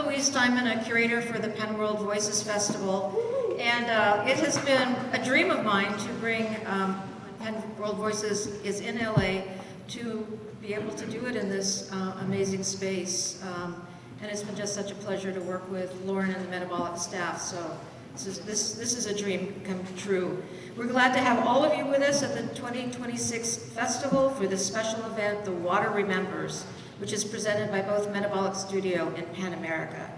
Louise Steinman, a curator for the Penn World Voices Festival, and it has been a dream of mine to bring Penn World Voices is in LA to be able to do it in this amazing space. And it's been just such a pleasure to work with Lauren and the Metabolic staff, so this is a dream come true. We're glad to have all of you with us at the 2026 festival for this special event, The Water Remembers, which is presented by both Metabolic Studio and Pan America.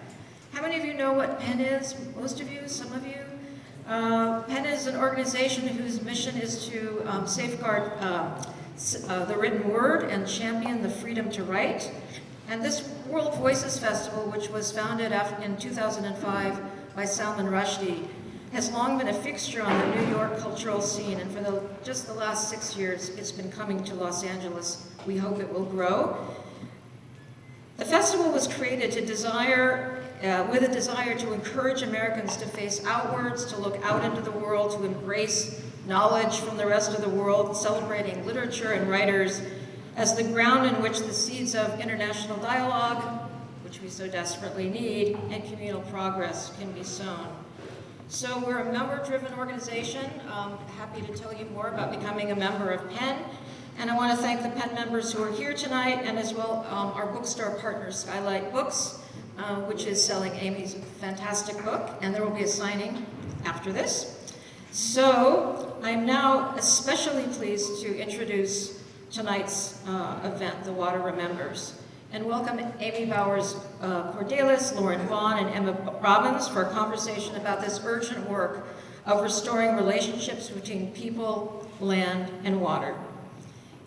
How many of you know what PEN is? Most of you, some of you? PEN is an organization whose mission is to safeguard the written word and champion the freedom to write. And this World Voices Festival, which was founded in 2005 by Salman Rushdie, has long been a fixture on the New York cultural scene, and for just the last 6 years, it's been coming to Los Angeles. We hope it will grow. The festival was created with a desire to encourage Americans to face outwards, to look out into the world, to embrace knowledge from the rest of the world, celebrating literature and writers as the ground in which the seeds of international dialogue, which we so desperately need, and communal progress can be sown. So we're a member-driven organization. Happy to tell you more about becoming a member of PEN. And I want to thank the PEN members who are here tonight, and as well our bookstore partner, Skylight Books, which is selling Amy's fantastic book, and there will be a signing after this. So I'm now especially pleased to introduce tonight's event, The Water Remembers, and welcome Amy Bowers Cordalis, Lauren Vaughn, and Emma Robbins for a conversation about this urgent work of restoring relationships between people, land, and water.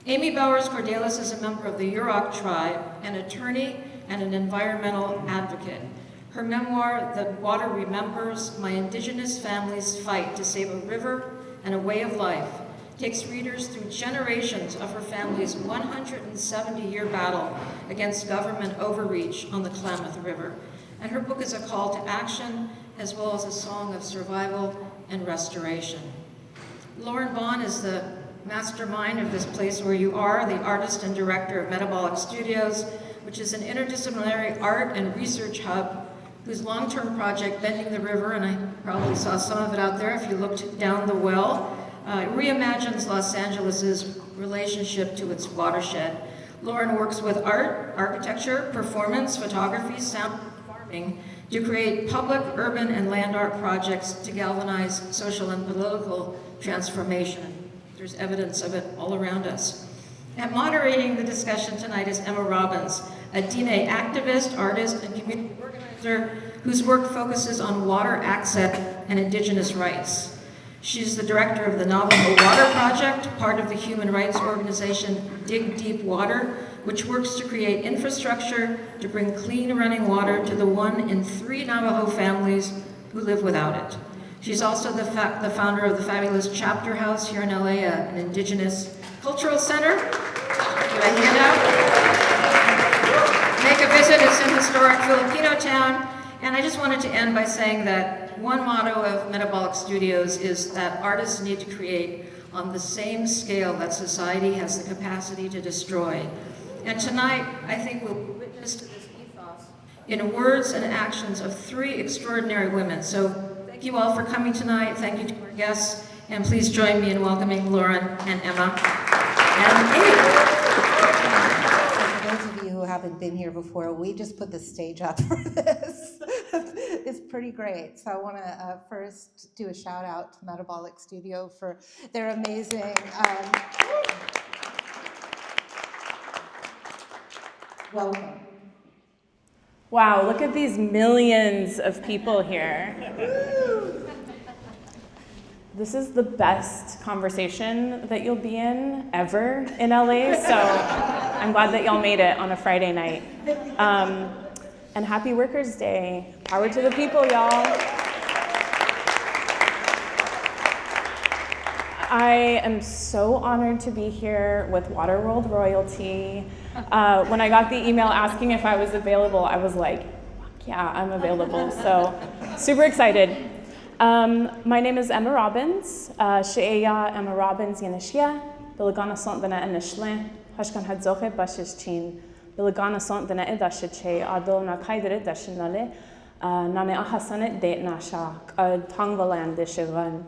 Amy Bowers Cordalis is a member of the Yurok tribe, an attorney, and an environmental advocate. Her memoir, The Water Remembers, My Indigenous Family's Fight to Save a River and a Way of Life, takes readers through generations of her family's 170-year battle against government overreach on the Klamath River. And her book is a call to action, as well as a song of survival and restoration. Lauren Vaughn is the mastermind of This Place Where You Are, the artist and director of Metabolic Studios, which is an interdisciplinary art and research hub whose long-term project, Bending the River, and I probably saw some of it out there if you looked down the well, reimagines Los Angeles' relationship to its watershed. Lauren works with art, architecture, performance, photography, sound, and farming to create public, urban, and land art projects to galvanize social and political transformation. There's evidence of it all around us. And moderating the discussion tonight is Emma Robbins, a Diné activist, artist, and community organizer whose work focuses on water access and Indigenous rights. She's the director of the Navajo Water Project, part of the human rights organization Dig Deep Water, which works to create infrastructure to bring clean running water to the 1 in 3 Navajo families who live without it. She's also the founder of the fabulous Chapter House here in LA, an Indigenous cultural center. Give a hand out. Make a visit, it's in historic Filipino town. And I just wanted to end by saying that one motto of Metabolic Studios is that artists need to create on the same scale that society has the capacity to destroy. And tonight, I think we'll be witness to this ethos in words and actions of 3 extraordinary women. So thank you all for coming tonight. Thank you to our guests. And please join me in welcoming Lauren and Emma and Amy. For those of you who haven't been here before, we just put the stage up for this. It's pretty great. So I want to first do a shout out to Metabolic Studio for their amazing welcome. Wow, look at these millions of people here. This is the best conversation that you'll be in ever in LA, so I'm glad that y'all made it on a Friday night. And happy Workers' Day. Power to the people, y'all. I am so honored to be here with Waterworld royalty. When I got the email asking if I was available, I was like, fuck yeah, I'm available. So super excited. My name is Emma Robbins. She'eya Emma Robbins Yanishia. Bilagana Sontana Anishlen. Hashkan Hadzoche Bashishchin. Bilagana sont dana idashiche, ado na kaidere dashinale, nane ahasanet date nashak, tangvaland dishivan,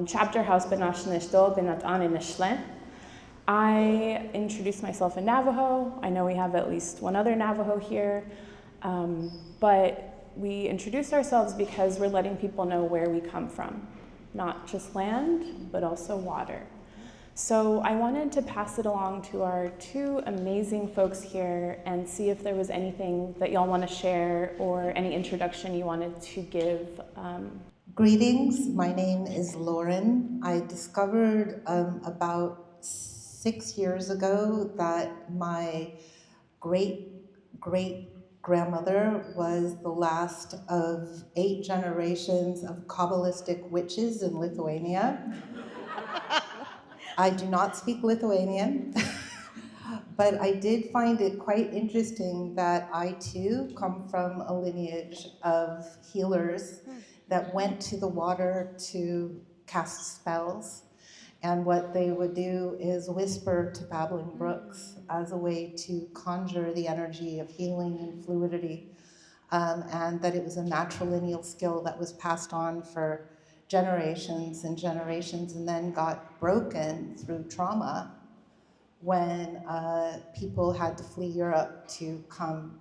chapter house benashnishdo benat ane nishle. I introduced myself in Navajo. I know we have at least one other Navajo here, but we introduce ourselves because we're letting people know where we come from, not just land, but also water. So I wanted to pass it along to our two amazing folks here and see if there was anything that y'all want to share or any introduction you wanted to give. Greetings, my name is Lauren. I discovered about 6 years ago that my great-grandmother was the last of 8 generations of Kabbalistic witches in Lithuania. I do not speak Lithuanian, but I did find it quite interesting that I too come from a lineage of healers that went to the water to cast spells. And what they would do is whisper to babbling brooks as a way to conjure the energy of healing and fluidity. And that it was a natural lineal skill that was passed on for generations and generations and then got broken through trauma when people had to flee Europe to come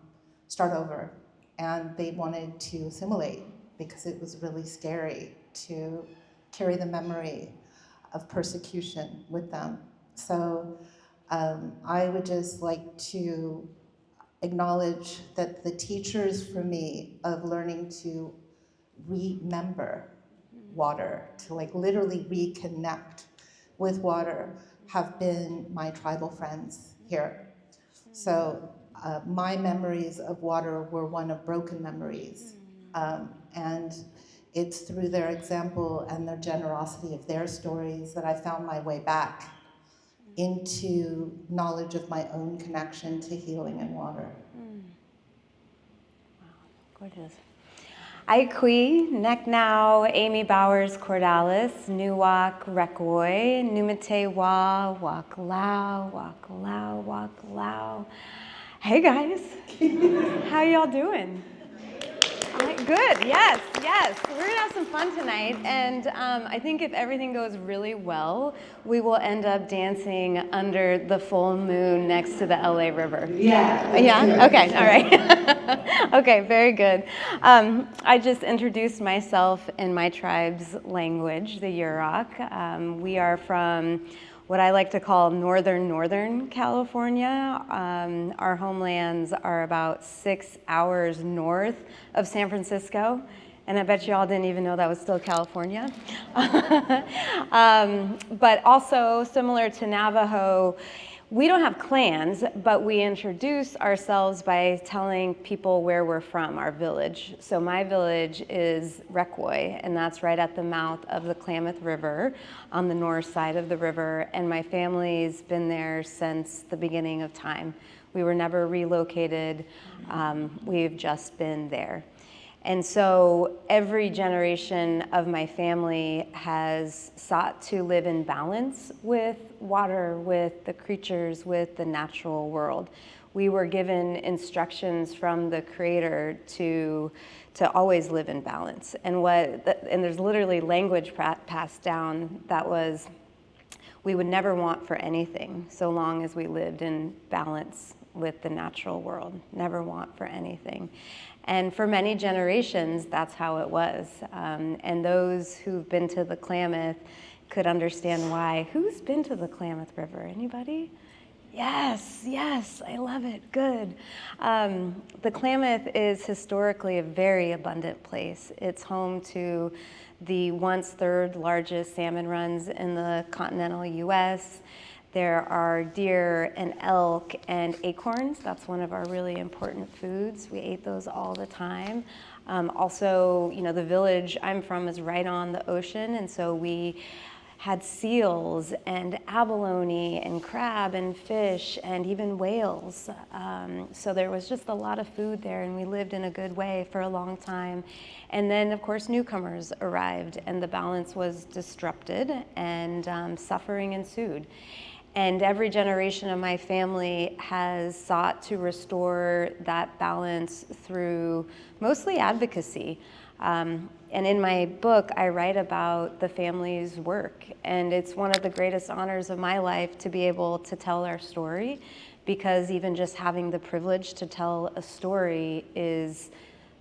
start over. And they wanted to assimilate because it was really scary to carry the memory of persecution with them. So I would just like to acknowledge that the teachers for me of learning to remember water, to like literally reconnect with water, have been my tribal friends here. So my memories of water were one of broken memories. And it's through their example and their generosity of their stories that I found my way back into knowledge of my own connection to healing and water. Wow, gorgeous. Aikui, Neknau, Amy Bowers, Cordalis, Nuwak, Rekwoi, Numite Wa, Waklau, Waklau, Waklau. Hey guys, how y'all doing? Good, yes. We're gonna have some fun tonight, and I think if everything goes really well, we will end up dancing under the full moon next to the LA River. Yeah. Yeah? Okay, all right. Okay, very good. I just introduced myself in my tribe's language, the Yurok. We are from what I like to call northern California. Our homelands are about 6 hours north of San Francisco, and I bet you all didn't even know that was still California. But also, similar to Navajo, we don't have clans, but we introduce ourselves by telling people where we're from, our village. So my village is Rekwoi, and that's right at the mouth of the Klamath River on the north side of the river, and my family's been there since the beginning of time. We were never relocated, we've just been there. And so every generation of my family has sought to live in balance with water, with the creatures, with the natural world. We were given instructions from the Creator to always live in balance. And there's literally language passed down that was, we would never want for anything so long as we lived in balance with the natural world, never want for anything. And for many generations, that's how it was. And those who've been to the Klamath could understand why. Who's been to the Klamath River? Anybody? Yes, I love it, good. The Klamath is historically a very abundant place. It's home to the once third largest salmon runs in the continental US. There are deer and elk and acorns. That's one of our really important foods. We ate those all the time. Also, the village I'm from is right on the ocean, and so we had seals and abalone and crab and fish and even whales. So there was just a lot of food there, and we lived in a good way for a long time. And then, of course, newcomers arrived, and the balance was disrupted, and suffering ensued. And every generation of my family has sought to restore that balance through mostly advocacy. And in my book, I write about the family's work. And it's one of the greatest honors of my life to be able to tell our story, because even just having the privilege to tell a story is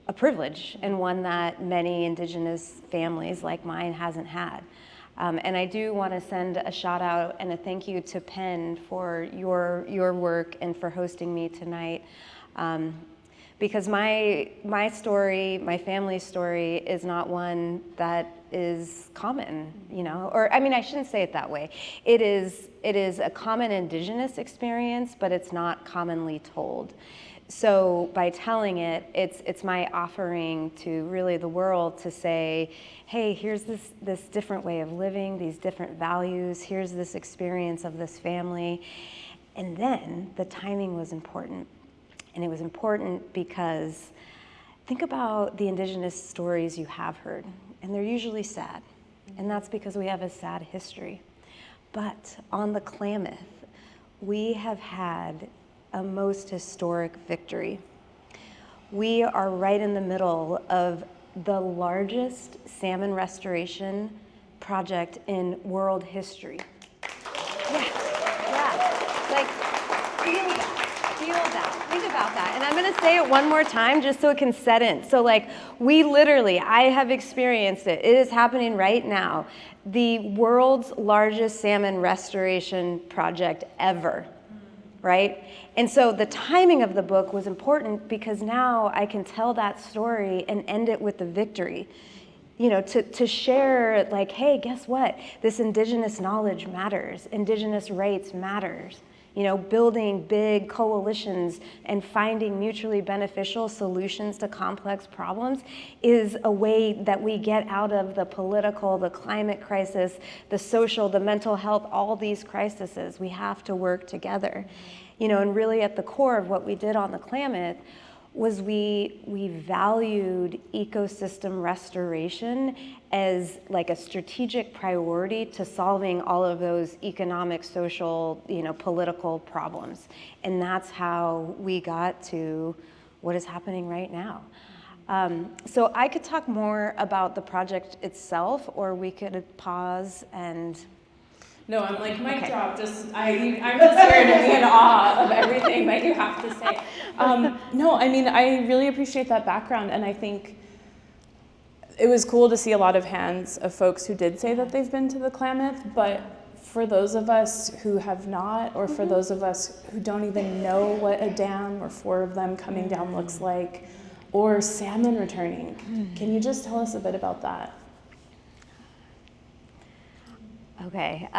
a privilege, and one that many Indigenous families like mine hasn't had. And I do want to send a shout out and a thank you to Penn for your work and for hosting me tonight. Because my story, my family's story, is not one that is common, you know, or I mean, I shouldn't say it that way. It is a common Indigenous experience, but it's not commonly told. So by telling it, it's my offering to really the world to say, hey, here's this different way of living, these different values, here's this experience of this family. And then the timing was important. And it was important because think about the Indigenous stories you have heard, and they're usually sad. And that's because we have a sad history. But on the Klamath, we have had a most historic victory. We are right in the middle of the largest salmon restoration project in world history. Yeah. Like, feel that, think about that. And I'm gonna say it one more time just so it can set in. So like, we literally, I have experienced it. It is happening right now. The world's largest salmon restoration project ever, right? And so the timing of the book was important because now I can tell that story and end it with the victory. You know, to share like, hey, guess what? This Indigenous knowledge matters. Indigenous rights matters. You know, building big coalitions and finding mutually beneficial solutions to complex problems is a way that we get out of the political, the climate crisis, the social, the mental health, all these crises. We have to work together. You know, and really at the core of what we did on the Klamath was we valued ecosystem restoration as like a strategic priority to solving all of those economic, social, you know, political problems. And that's how we got to what is happening right now. So I could talk more about the project itself, or we could pause and... No, I'm like, mic Okay. drop, I'm just here to be in awe of everything that you have to say. No, I mean, I really appreciate that background, and I think it was cool to see a lot of hands of folks who did say that they've been to the Klamath, but for those of us who have not, or for those of us who don't even know what a dam or 4 of them coming down looks like, or salmon returning, can you just tell us a bit about that? Okay,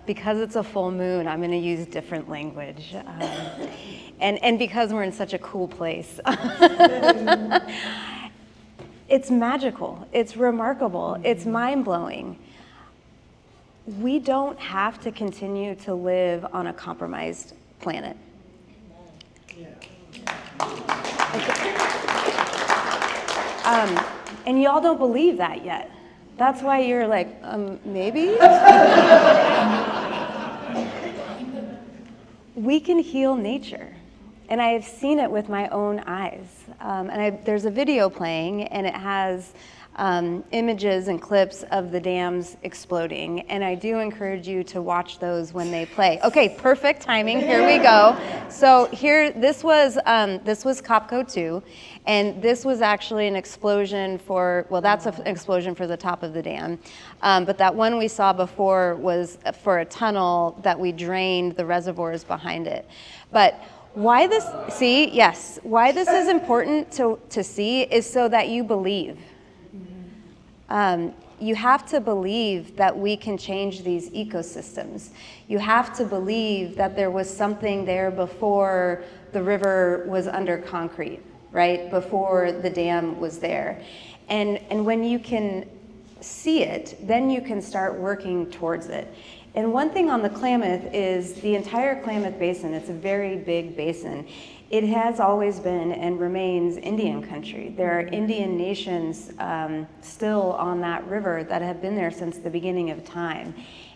because it's a full moon, I'm going to use different language. And because we're in such a cool place. It's magical, it's remarkable, it's mind-blowing. We don't have to continue to live on a compromised planet. And y'all don't believe that yet. That's why you're like, maybe? We can heal nature. And I have seen it with my own eyes. There's a video playing, and it has images and clips of the dams exploding. And I do encourage you to watch those when they play. Okay, perfect timing. Here we go. So here, this was Copco 2, and this was actually an explosion for, well, that's an explosion for the top of the dam. But that one we saw before was for a tunnel that we drained the reservoirs behind it. But why this, see, yes, why this is important to see is so that you believe. You have to believe that we can change these ecosystems. You have to believe that there was something there before the river was under concrete, right? Before the dam was there. And when you can see it, then you can start working towards it. And one thing on the Klamath is the entire Klamath Basin, it's a very big basin. It has always been and remains Indian country. There are Indian nations still on that river that have been there since the beginning of time.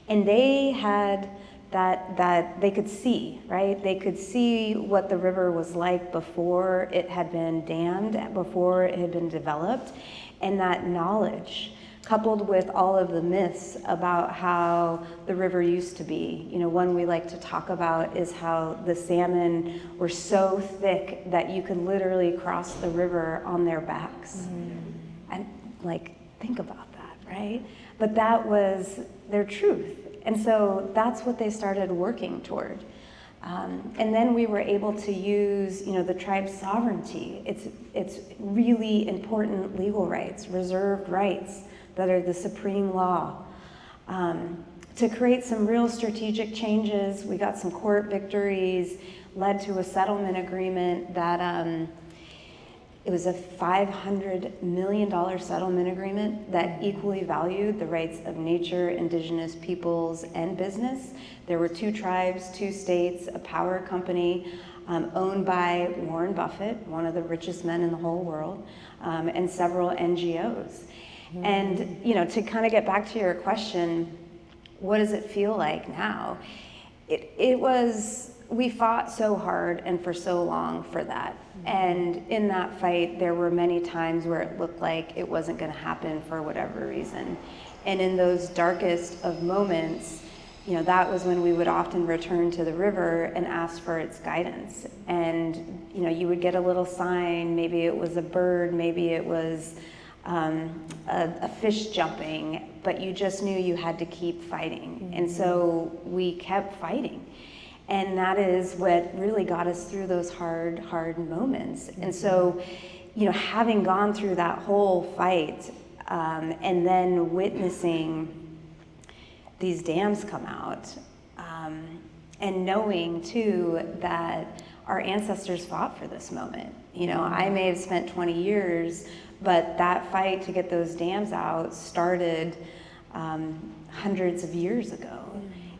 And they had that they could see, right? They could see what the river was like before it had been dammed, before it had been developed, and that knowledge, coupled with all of the myths about how the river used to be. You know, one we like to talk about is how the salmon were so thick that you could literally cross the river on their backs. And like, think about that, right? But that was their truth. And so that's what they started working toward. And then we were able to use, you know, the tribe's sovereignty. It's really important legal rights, reserved rights that are the supreme law. To create some real strategic changes, we got some court victories, led to a settlement agreement that it was a $500 million settlement agreement that equally valued the rights of nature, indigenous peoples, and business. There were 2 tribes, 2 states, a power company owned by Warren Buffett, one of the richest men in the whole world, and several NGOs. And, you know, to kind of get back to your question, what does it feel like now? We fought so hard and for so long for that. And in that fight, there were many times where it looked like it wasn't going to happen for whatever reason. And in those darkest of moments, you know, that was when we would often return to the river and ask for its guidance. And, you know, you would get a little sign, maybe it was a bird, maybe it was a fish jumping, but you just knew you had to keep fighting. And so we kept fighting. And that is what really got us through those hard moments. And so, you know, having gone through that whole fight, and then witnessing these dams come out, and knowing too that our ancestors fought for this moment. You know, I may have spent 20 years, but that fight to get those dams out started hundreds of years ago.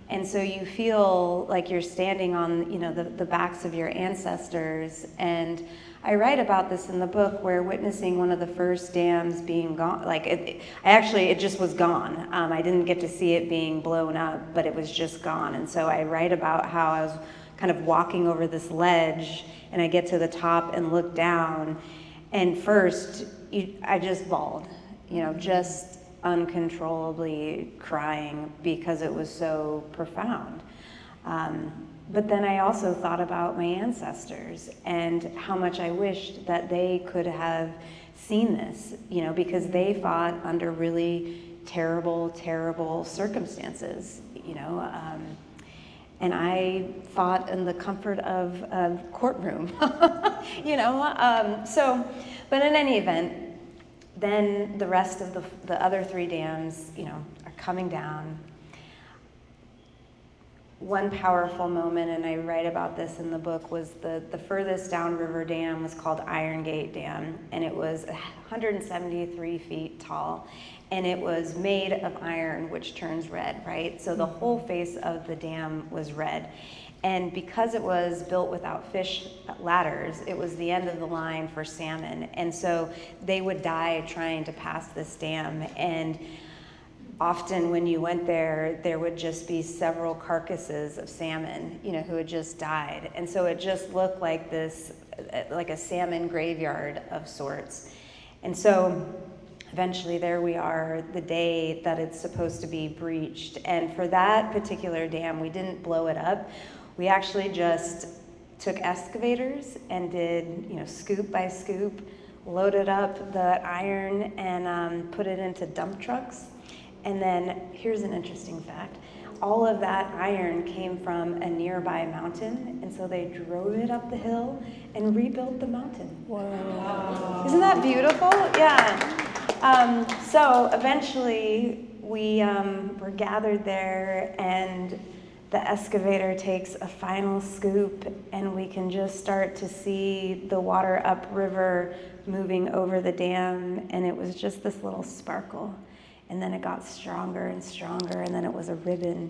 And so you feel like you're standing on, you know, the backs of your ancestors. And I write about this in the book, where witnessing one of the first dams being gone, like it just was gone. I didn't get to see it being blown up, but it was just gone. And so I write about how I was kind of walking over this ledge, and I get to the top and look down, and first I just bawled, you know, just uncontrollably crying because it was so profound. But then I also thought about my ancestors and how much I wished that they could have seen this, you know, because they fought under really terrible circumstances, you know, and I fought in the comfort of a courtroom, you know. But in any event, then the rest of the other 3 dams, you know, are coming down. One powerful moment, and I write about this in the book, was the furthest downriver dam was called Iron Gate Dam, and it was 173 feet tall, and it was made of iron, which turns red, right? So the whole face of the dam was red. And because it was built without fish ladders, it was the end of the line for salmon. And so they would die trying to pass this dam. And often when you went there, there would just be several carcasses of salmon, you know, who had just died. And so it just looked like this, like a salmon graveyard of sorts. And so eventually there we are, the day that it's supposed to be breached. And for that particular dam, we didn't blow it up. We actually just took excavators and did, you know, scoop by scoop, loaded up the iron and put it into dump trucks. And then here's an interesting fact. All of that iron came from a nearby mountain, and so they drove it up the hill and rebuilt the mountain. Wow. Isn't that beautiful? Yeah. So eventually we were gathered there, and the excavator takes a final scoop, and we can just start to see the water upriver moving over the dam, and it was just this little sparkle. And then it got stronger and stronger, and then it was a ribbon.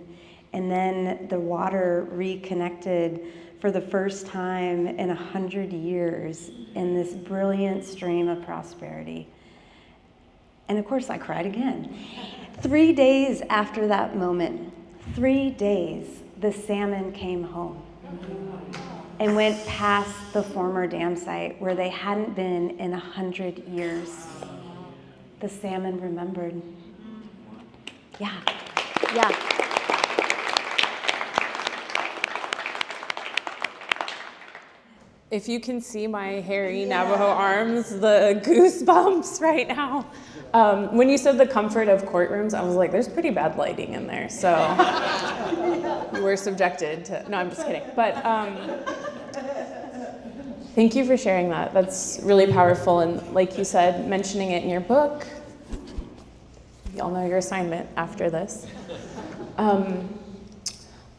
And then the water reconnected for the first time in 100 years in this brilliant stream of prosperity. And of course, I cried again. 3 days after that moment, 3 days, the salmon came home and went past the former dam site where they hadn't been in 100 years. The salmon remembered. Yeah, yeah. If you can see my hairy Navajo arms, the goosebumps right now. When you said the comfort of courtrooms, I was like, there's pretty bad lighting in there, so you were subjected to, no, I'm just kidding. But thank you for sharing that. That's really powerful, and like you said, mentioning it in your book, y'all know your assignment after this.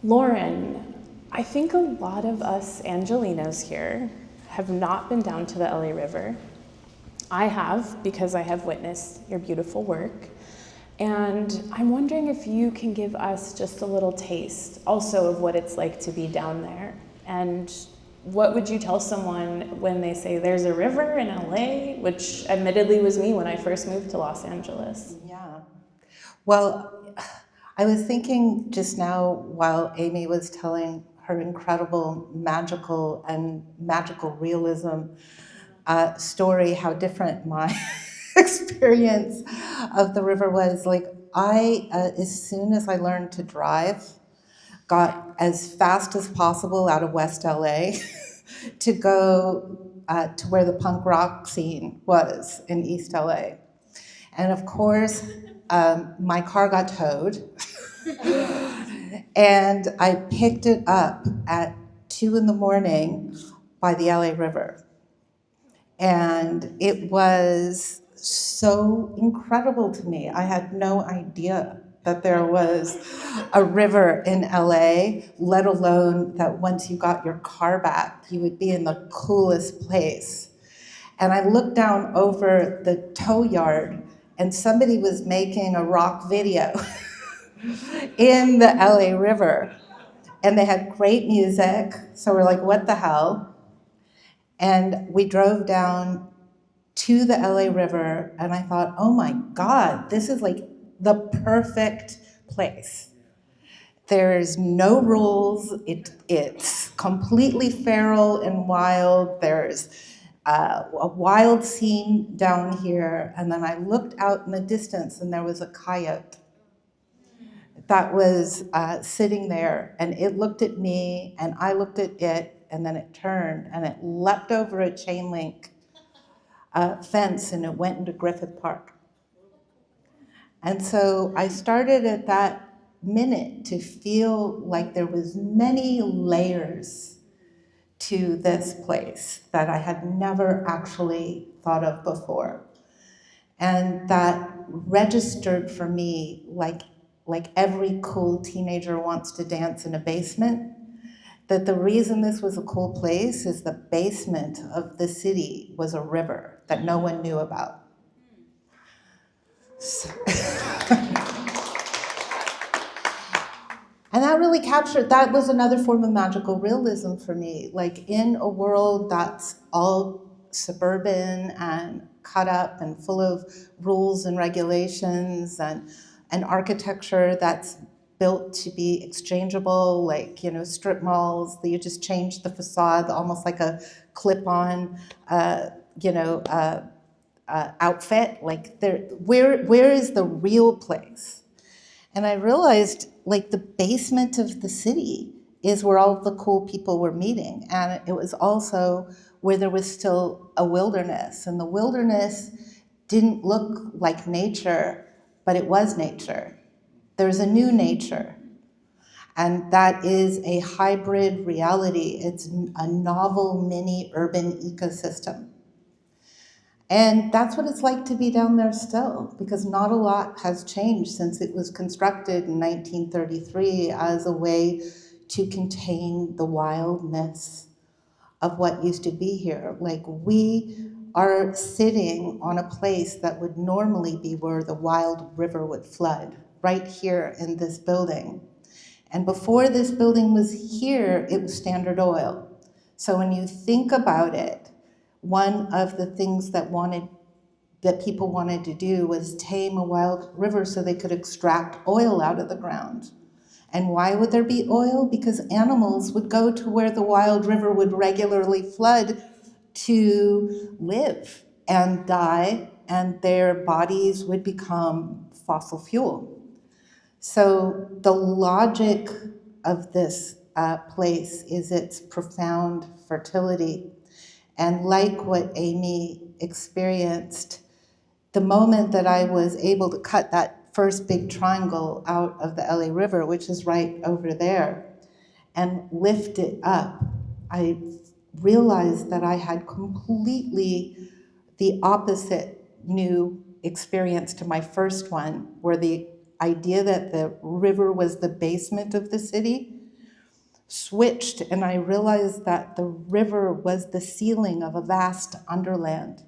Lauren, I think a lot of us Angelinos here have not been down to the LA River. I have, because I have witnessed your beautiful work. And I'm wondering if you can give us just a little taste also of what it's like to be down there. And what would you tell someone when they say there's a river in LA, which admittedly was me when I first moved to Los Angeles? Yeah. Well, I was thinking just now while Amy was telling her incredible magical realism story, how different my experience of the river was. Like, I, as soon as I learned to drive, got as fast as possible out of West LA to go to where the punk rock scene was in East LA. And of course, my car got towed. And I picked it up at 2 a.m. by the LA River. And it was so incredible to me. I had no idea that there was a river in LA, let alone that once you got your car back, you would be in the coolest place. And I looked down over the tow yard, and somebody was making a rock video in the LA River. And they had great music, so we're like, what the hell? And we drove down to the LA River, and I thought, oh my God, this is like the perfect place. There's no rules, it's completely feral and wild. There's a wild scene down here, and then I looked out in the distance and there was a coyote that was sitting there, and it looked at me, and I looked at it, and then it turned, and it leapt over a chain link fence, and it went into Griffith Park. And so I started at that minute to feel like there was many layers to this place that I had never actually thought of before. And that registered for me like every cool teenager wants to dance in a basement, that the reason this was a cool place is the basement of the city was a river that no one knew about. And that really captured, that was another form of magical realism for me. Like, in a world that's all suburban and cut up and full of rules and regulations and architecture that's built to be exchangeable, like, strip malls, that you just change the facade almost like a clip-on, outfit. Like, where is the real place? And I realized, like, the basement of the city is where all the cool people were meeting. And it was also where there was still a wilderness. And the wilderness didn't look like nature, but it was nature. There's a new nature. And that is a hybrid reality. It's a novel mini urban ecosystem. And that's what it's like to be down there still, because not a lot has changed since it was constructed in 1933 as a way to contain the wildness of what used to be here. Like, we are sitting on a place that would normally be where the wild river would flood, right here in this building. And before this building was here, it was Standard Oil. So when you think about it, one of the things that people wanted to do was tame a wild river so they could extract oil out of the ground. And why would there be oil? Because animals would go to where the wild river would regularly flood to live and die, and their bodies would become fossil fuel. So the logic of this place is its profound fertility. And like what Amy experienced, the moment that I was able to cut that first big triangle out of the LA River, which is right over there, and lift it up, I realized that I had completely the opposite new experience to my first one, where the idea that the river was the basement of the city switched, and I realized that the river was the ceiling of a vast underland.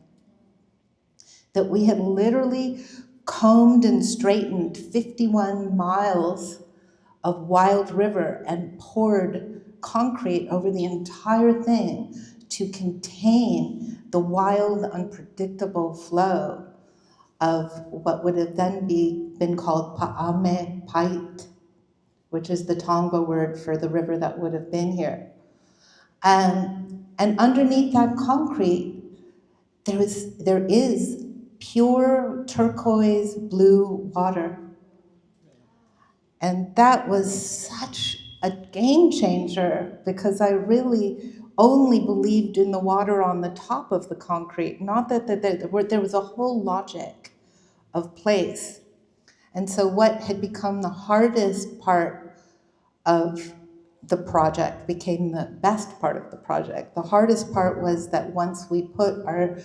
That we had literally combed and straightened 51 miles of wild river and poured concrete over the entire thing to contain the wild, unpredictable flow of what would have then been called Pa'ame Pait, which is the Tonga word for the river that would have been here. And underneath that concrete, there is pure turquoise blue water. And that was such a game changer, because I really only believed in the water on the top of the concrete, not that there was a whole logic of place. And so what had become the hardest part of the project became the best part of the project. The hardest part was that once we put our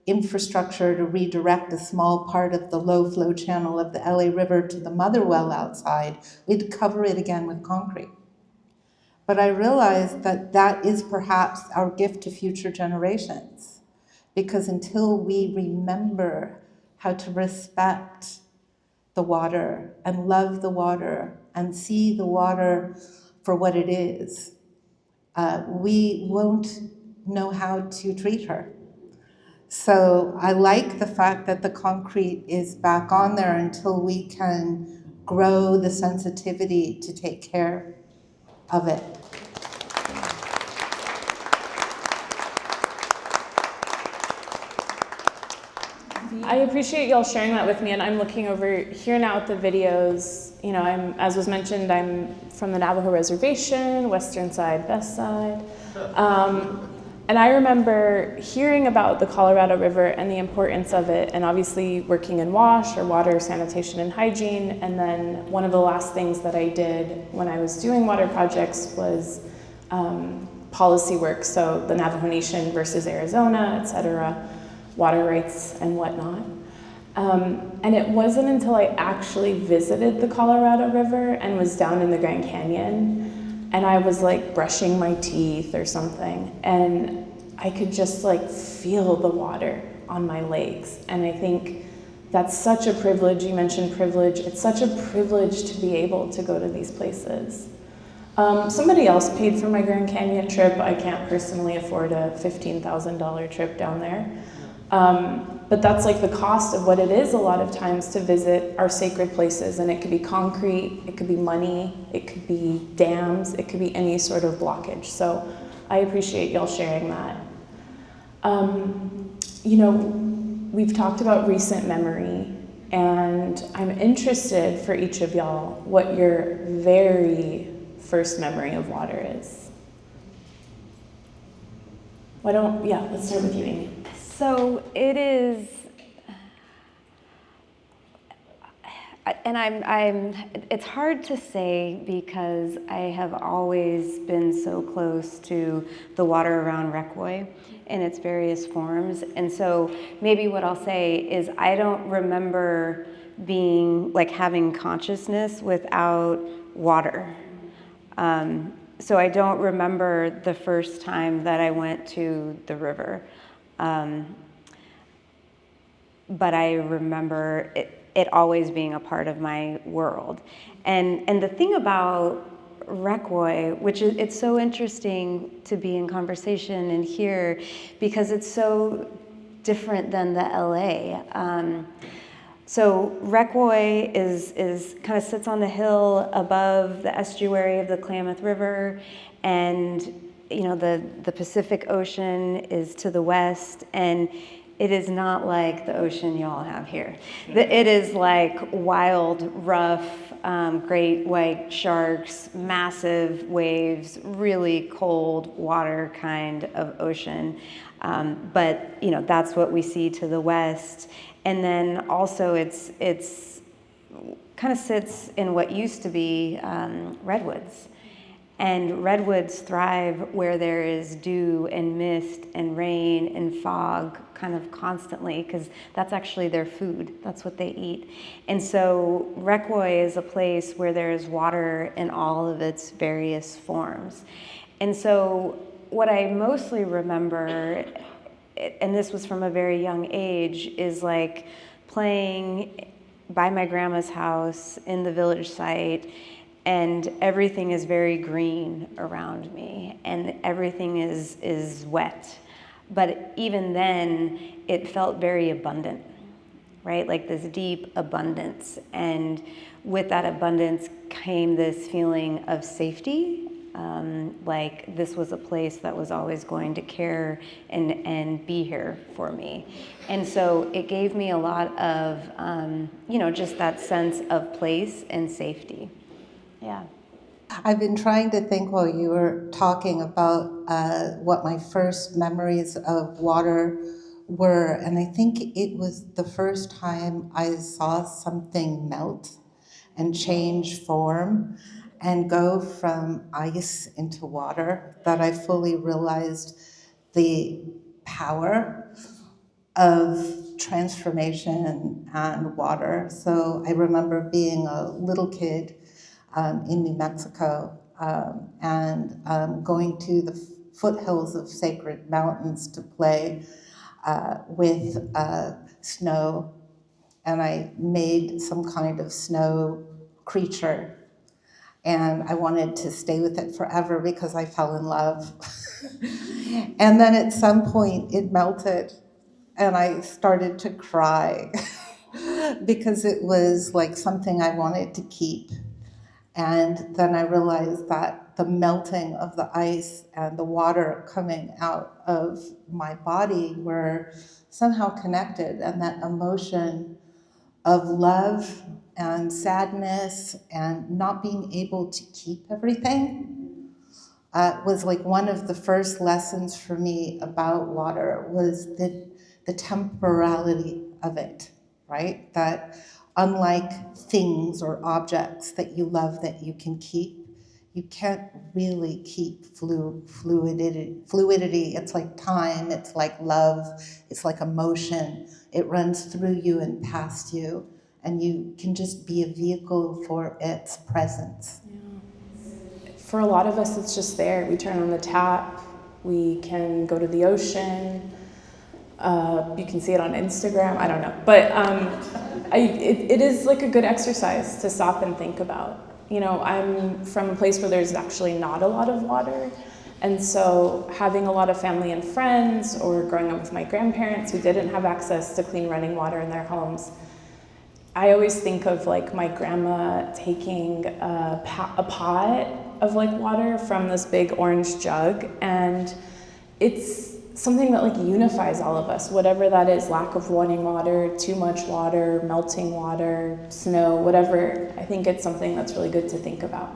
infrastructure to redirect a small part of the low flow channel of the LA River to the mother well outside, we'd cover it again with concrete. But I realized that that is perhaps our gift to future generations, because until we remember how to respect the water and love the water and see the water for what it is, we won't know how to treat her. So I like the fact that the concrete is back on there until we can grow the sensitivity to take care of it. I appreciate y'all sharing that with me, and I'm looking over here now at the videos. You know, as was mentioned, I'm from the Navajo Reservation, western side, best side. And I remember hearing about the Colorado River and the importance of it, and obviously working in WASH, or water, sanitation, and hygiene. And then one of the last things that I did when I was doing water projects was policy work. So the Navajo Nation versus Arizona, et cetera, water rights and whatnot. And it wasn't until I actually visited the Colorado River and was down in the Grand Canyon, and I was like brushing my teeth or something, and I could just like feel the water on my legs. And I think that's such a privilege. You mentioned privilege. It's such a privilege to be able to go to these places. Somebody else paid for my Grand Canyon trip. I can't personally afford a $15,000 trip down there. But that's like the cost of what it is a lot of times to visit our sacred places. And it could be concrete, it could be money, it could be dams, it could be any sort of blockage. So I appreciate y'all sharing that. You know, we've talked about recent memory, and I'm interested for each of y'all what your very first memory of water is. Let's start with you, Amy. So it is, and it's hard to say because I have always been so close to the water around Rekwoi in its various forms. And so maybe what I'll say is I don't remember being like having consciousness without water. So I don't remember the first time that I went to the river. But I remember it always being a part of my world. And the thing about Rekwoi, which is, it's so interesting to be in conversation and hear, because it's so different than the LA. So Rekwoi is kind of sits on the hill above the estuary of the Klamath River, and the Pacific Ocean is to the west, and it is not like the ocean y'all have here. It is like wild, rough, great white sharks, massive waves, really cold water kind of ocean. But that's what we see to the west. And then also it's kind of sits in what used to be redwoods. And redwoods thrive where there is dew and mist and rain and fog kind of constantly, because that's actually their food. That's what they eat. And so Rekwoi is a place where there is water in all of its various forms. And so what I mostly remember, and this was from a very young age, is like playing by my grandma's house in the village site, and everything is very green around me, and everything is wet. But even then, it felt very abundant, right? Like this deep abundance. And with that abundance came this feeling of safety, like this was a place that was always going to care and be here for me. And so it gave me a lot of, just that sense of place and safety. Yeah. I've been trying to think while you were talking about what my first memories of water were, and I think it was the first time I saw something melt and change form and go from ice into water, that I fully realized the power of transformation and water. So I remember being a little kid in New Mexico, and going to the foothills of sacred mountains to play with snow. And I made some kind of snow creature, and I wanted to stay with it forever because I fell in love. And then at some point it melted, and I started to cry because it was like something I wanted to keep. And then I realized that the melting of the ice and the water coming out of my body were somehow connected, and that emotion of love and sadness and not being able to keep everything was like one of the first lessons for me about water, was the temporality of it, right? That unlike things or objects that you love that you can keep, you can't really keep fluidity. It's like time, it's like love, it's like emotion. It runs through you and past you, and you can just be a vehicle for its presence. Yeah. For a lot of us, it's just there. We turn on the tap, we can go to the ocean, you can see it on Instagram, I don't know. But it is like a good exercise to stop and think about. I'm from a place where there's actually not a lot of water. And so having a lot of family and friends, or growing up with my grandparents who didn't have access to clean running water in their homes, I always think of like my grandma taking a pot of like water from this big orange jug, and it's something that like unifies all of us, whatever that is, lack of running water, too much water, melting water, snow, whatever. I think it's something that's really good to think about.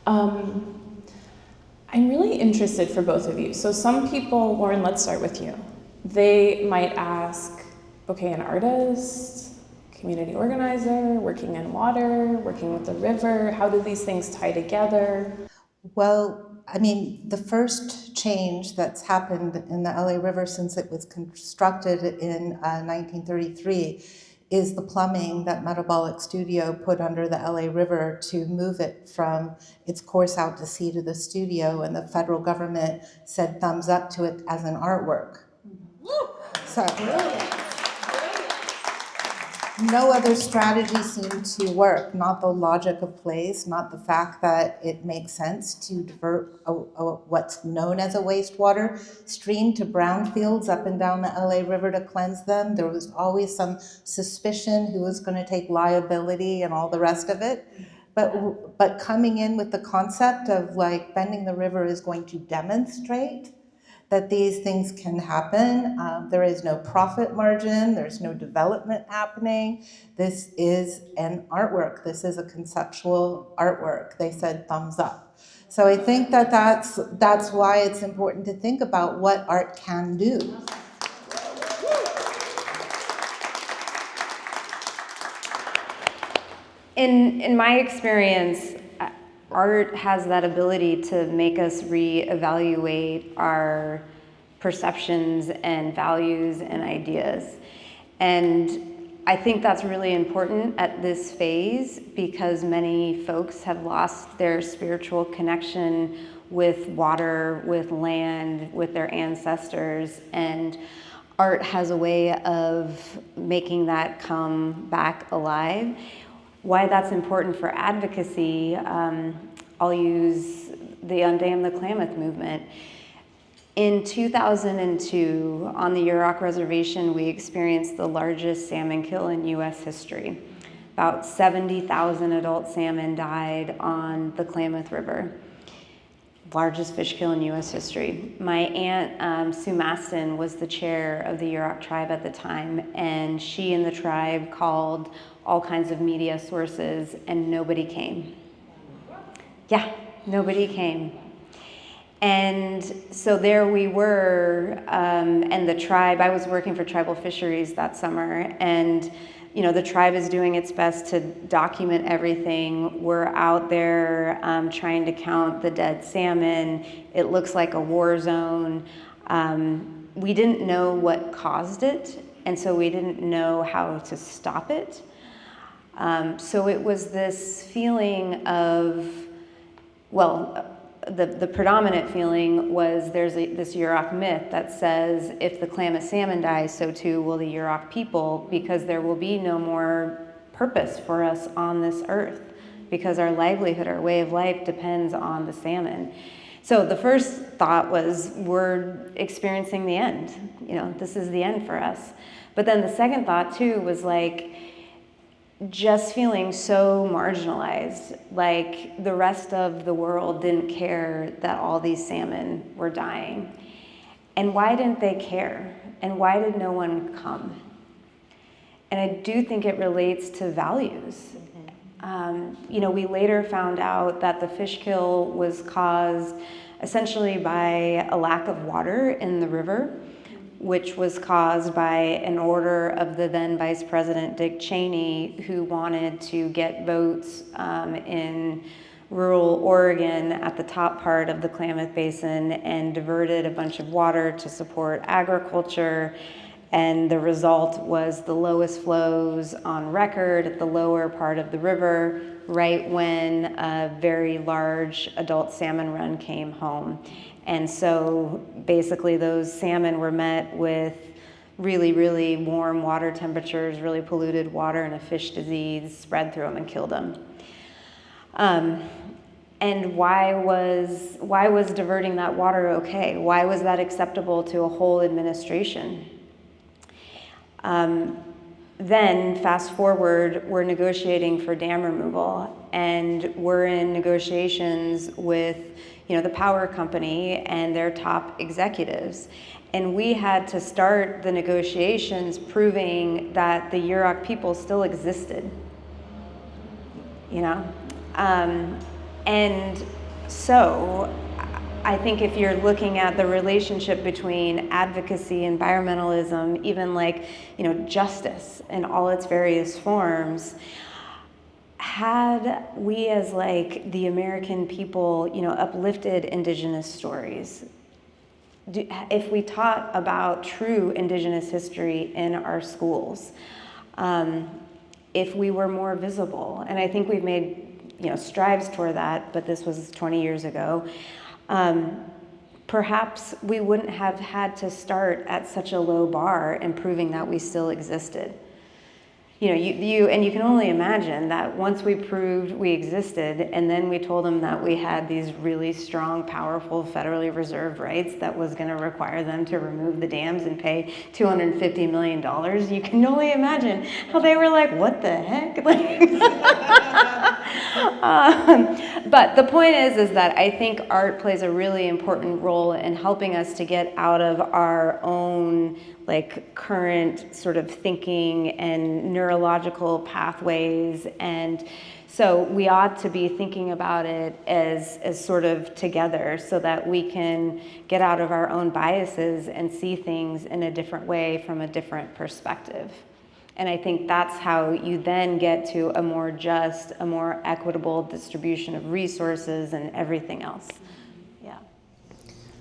I'm really interested for both of you. So some people, Lauren, let's start with you. They might ask, okay, an artist, community organizer, working in water, working with the river, how do these things tie together? Well, I mean, the first change that's happened in the LA River since it was constructed in 1933 is the plumbing that Metabolic Studio put under the LA River to move it from its course out to sea to the studio, and the federal government said thumbs up to it as an artwork. So no other strategy seemed to work, not the logic of place, not the fact that it makes sense to divert what's known as a wastewater stream to brownfields up and down the LA River to cleanse them. There was always some suspicion who was going to take liability and all the rest of it. But coming in with the concept of like bending the river is going to demonstrate that these things can happen. There is no profit margin, there's no development happening. This is an artwork, this is a conceptual artwork. They said thumbs up. So I think that that's why it's important to think about what art can do. In my experience, art has that ability to make us reevaluate our perceptions and values and ideas. And I think that's really important at this phase because many folks have lost their spiritual connection with water, with land, with their ancestors, and art has a way of making that come back alive. Why that's important for advocacy, I'll use the Undam the Klamath movement. In 2002, on the Yurok Reservation, we experienced the largest salmon kill in US history. About 70,000 adult salmon died on the Klamath River. Largest fish kill in US history. My aunt, Sue Maston, was the chair of the Yurok tribe at the time, and she and the tribe called all kinds of media sources, and nobody came. Yeah, nobody came. And so there we were, and the tribe, I was working for Tribal Fisheries that summer, and the tribe is doing its best to document everything. We're out there trying to count the dead salmon. It looks like a war zone. We didn't know what caused it, and so we didn't know how to stop it. So it was this feeling of, the predominant feeling was there's this Yurok myth that says if the Klamath salmon dies, so too will the Yurok people, because there will be no more purpose for us on this earth, because our livelihood, our way of life depends on the salmon. So the first thought was we're experiencing the end. This is the end for us. But then the second thought too was like, just feeling so marginalized, like the rest of the world didn't care that all these salmon were dying. And why didn't they care? And why did no one come? And I do think it relates to values. We later found out that the fish kill was caused essentially by a lack of water in the river, which was caused by an order of the then Vice President Dick Cheney, who wanted to get votes in rural Oregon at the top part of the Klamath Basin and diverted a bunch of water to support agriculture. And the result was the lowest flows on record at the lower part of the river, right when a very large adult salmon run came home. And so basically those salmon were met with really, really warm water temperatures, really polluted water, and a fish disease spread through them and killed them. And why was diverting that water okay? Why was that acceptable to a whole administration? Then fast forward, we're negotiating for dam removal, and we're in negotiations with the power company and their top executives. And we had to start the negotiations proving that the Yurok people still existed, And so I think if you're looking at the relationship between advocacy, environmentalism, even justice in all its various forms, had we as the American people, uplifted Indigenous stories, if we taught about true Indigenous history in our schools, if we were more visible, and I think we've made, strides toward that, but this was 20 years ago, perhaps we wouldn't have had to start at such a low bar in proving that we still existed. You can only imagine that once we proved we existed, and then we told them that we had these really strong, powerful, federally reserved rights that was going to require them to remove the dams and pay $250 million. You can only imagine how they were like, what the heck? But the point is that I think art plays a really important role in helping us to get out of our own current sort of thinking and neurological pathways, and so we ought to be thinking about it as sort of together, so that we can get out of our own biases and see things in a different way from a different perspective. And I think that's how you then get to a more just, a more equitable distribution of resources and everything else. Yeah.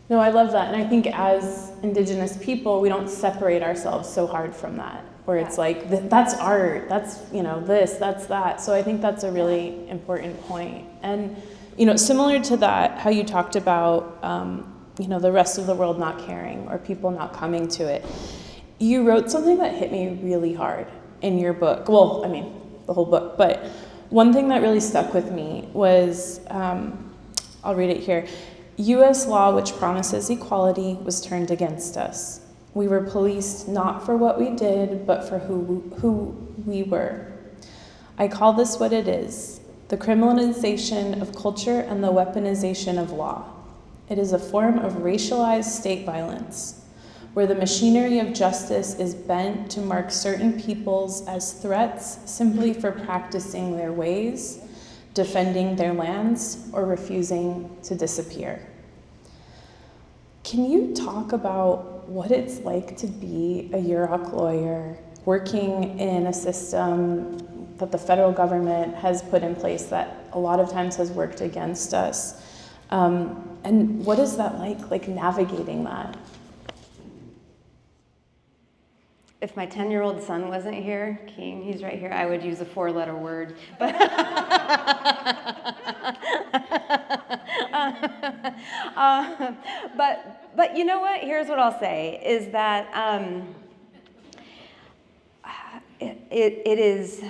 No, I love that. And I think as Indigenous people, we don't separate ourselves so hard from that, where it's like, that's art, that's, this, that's that. So I think that's a really important point. And, similar to that, how you talked about, the rest of the world not caring or people not coming to it. You wrote something that hit me really hard in your book. Well, I mean, the whole book, but one thing that really stuck with me was, I'll read it here. U.S. law, which promises equality, was turned against us. We were policed not for what we did, but for who we were. I call this what it is, the criminalization of culture and the weaponization of law. It is a form of racialized state violence, where the machinery of justice is bent to mark certain peoples as threats simply for practicing their ways, defending their lands, or refusing to disappear. Can you talk about what it's like to be a Yurok lawyer working in a system that the federal government has put in place that a lot of times has worked against us? And what is that like navigating that? If my 10-year-old son wasn't here, Keen, he's right here, I would use a 4-letter word. But, but you know what? Here's what I'll say, is that it is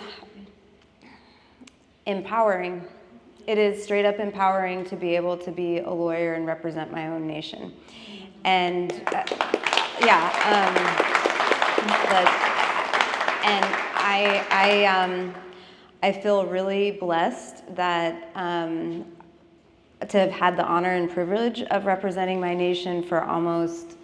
empowering. It is straight up empowering to be able to be a lawyer and represent my own nation. And and I feel really blessed that to have had the honor and privilege of representing my nation for almost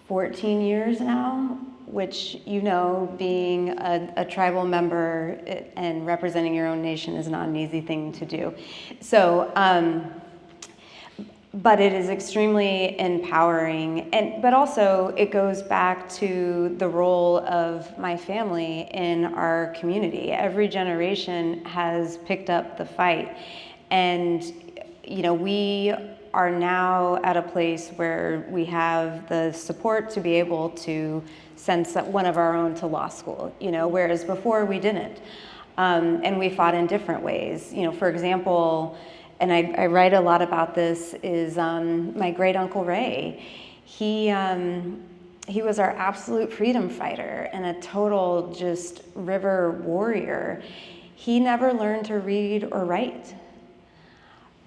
14 years now, which, being a tribal member and representing your own nation is not an easy thing to do. So, but it is extremely empowering, but also it goes back to the role of my family in our community. Every generation has picked up the fight, and we are now at a place where we have the support to be able to send one of our own to law school, whereas before we didn't, and we fought in different ways. For example, and I write a lot about this, is my great uncle Ray. He was our absolute freedom fighter and a total just river warrior. He never learned to read or write,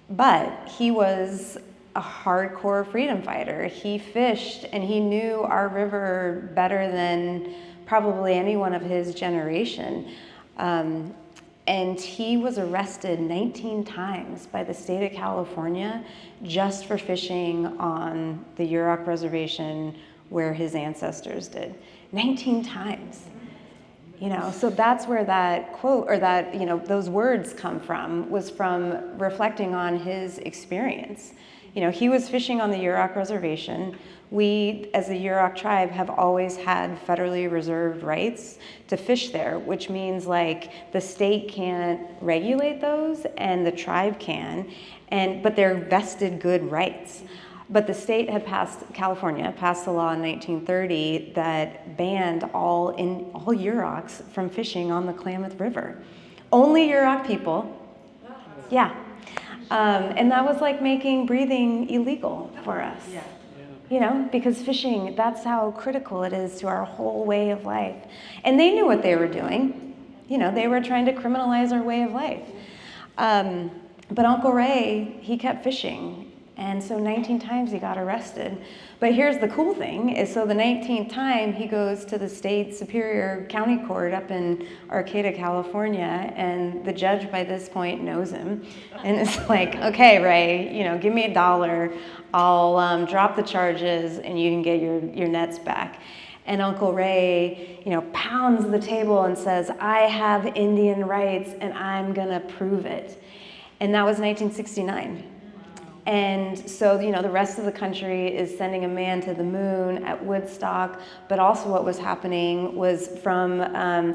but he was a hardcore freedom fighter. He fished and he knew our river better than probably anyone of his generation. And he was arrested 19 times by the state of California just for fishing on the Yurok reservation where his ancestors did. 19 times. So that's where that quote, or that, those words come from, was from reflecting on his experience. He was fishing on the Yurok reservation. We, as the Yurok tribe, have always had federally reserved rights to fish there, which means the state can't regulate those and the tribe can, but they're vested good rights. But the state had California passed a law in 1930 that banned all Yuroks from fishing on the Klamath River. Only Yurok people. Yeah. And that was making breathing illegal for us. because fishing, that's how critical it is to our whole way of life. And they knew what they were doing. They were trying to criminalize our way of life. But Uncle Ray, he kept fishing. And so 19 times he got arrested. But here's the cool thing is, so the 19th time he goes to the state superior county court up in Arcata, California, and the judge by this point knows him. And it's like, okay, Ray, give me $1, I'll drop the charges and you can get your nets back. And Uncle Ray, pounds the table and says, I have Indian rights and I'm gonna prove it. And that was 1969. And so, the rest of the country is sending a man to the moon at Woodstock, but also what was happening was from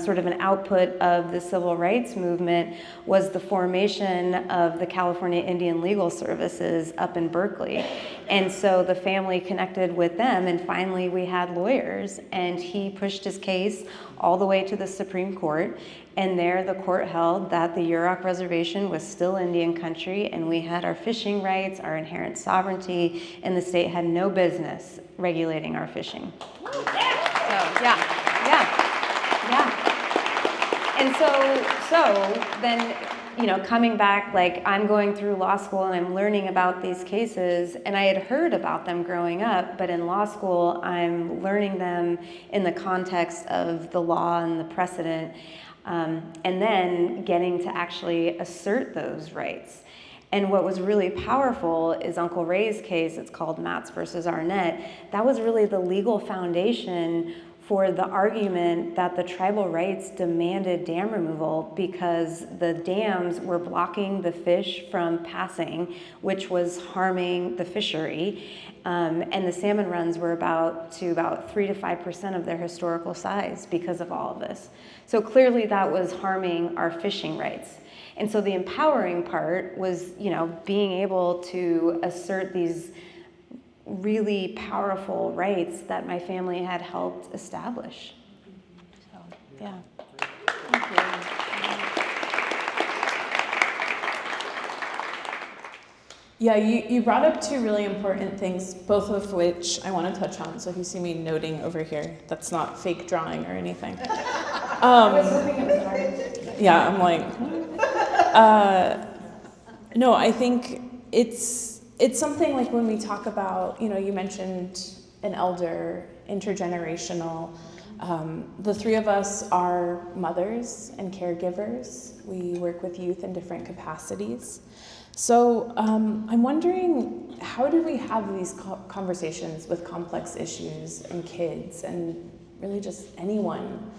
sort of an output of the civil rights movement was the formation of the California Indian Legal Services up in Berkeley. And so the family connected with them, and finally we had lawyers, and he pushed his case all the way to the Supreme Court. And there the court held that the Yurok reservation was still Indian country, and we had our fishing rights, our inherent sovereignty, and the state had no business regulating our fishing. So, yeah. And so then, coming back, like I'm going through law school and I'm learning about these cases, and I had heard about them growing up, but in law school, I'm learning them in the context of the law and the precedent. And then getting to actually assert those rights. And what was really powerful is Uncle Ray's case, it's called Matz versus Arnett. That was really the legal foundation for the argument that the tribal rights demanded dam removal because the dams were blocking the fish from passing, which was harming the fishery. And the salmon runs were about 3 to 5% of their historical size because of all of this. So clearly that was harming our fishing rights. And so the empowering part was, being able to assert these really powerful rights that my family had helped establish. So, yeah. Thank you. Yeah, you brought up two really important things, both of which I want to touch on. So if you see me noting over here, that's not fake drawing or anything. I was hoping it was hard. Yeah, I'm like, no, I think it's something like when we talk about, you mentioned an elder, intergenerational. The three of us are mothers and caregivers. We work with youth in different capacities. So I'm wondering, how do we have these conversations with complex issues and kids and really just anyone?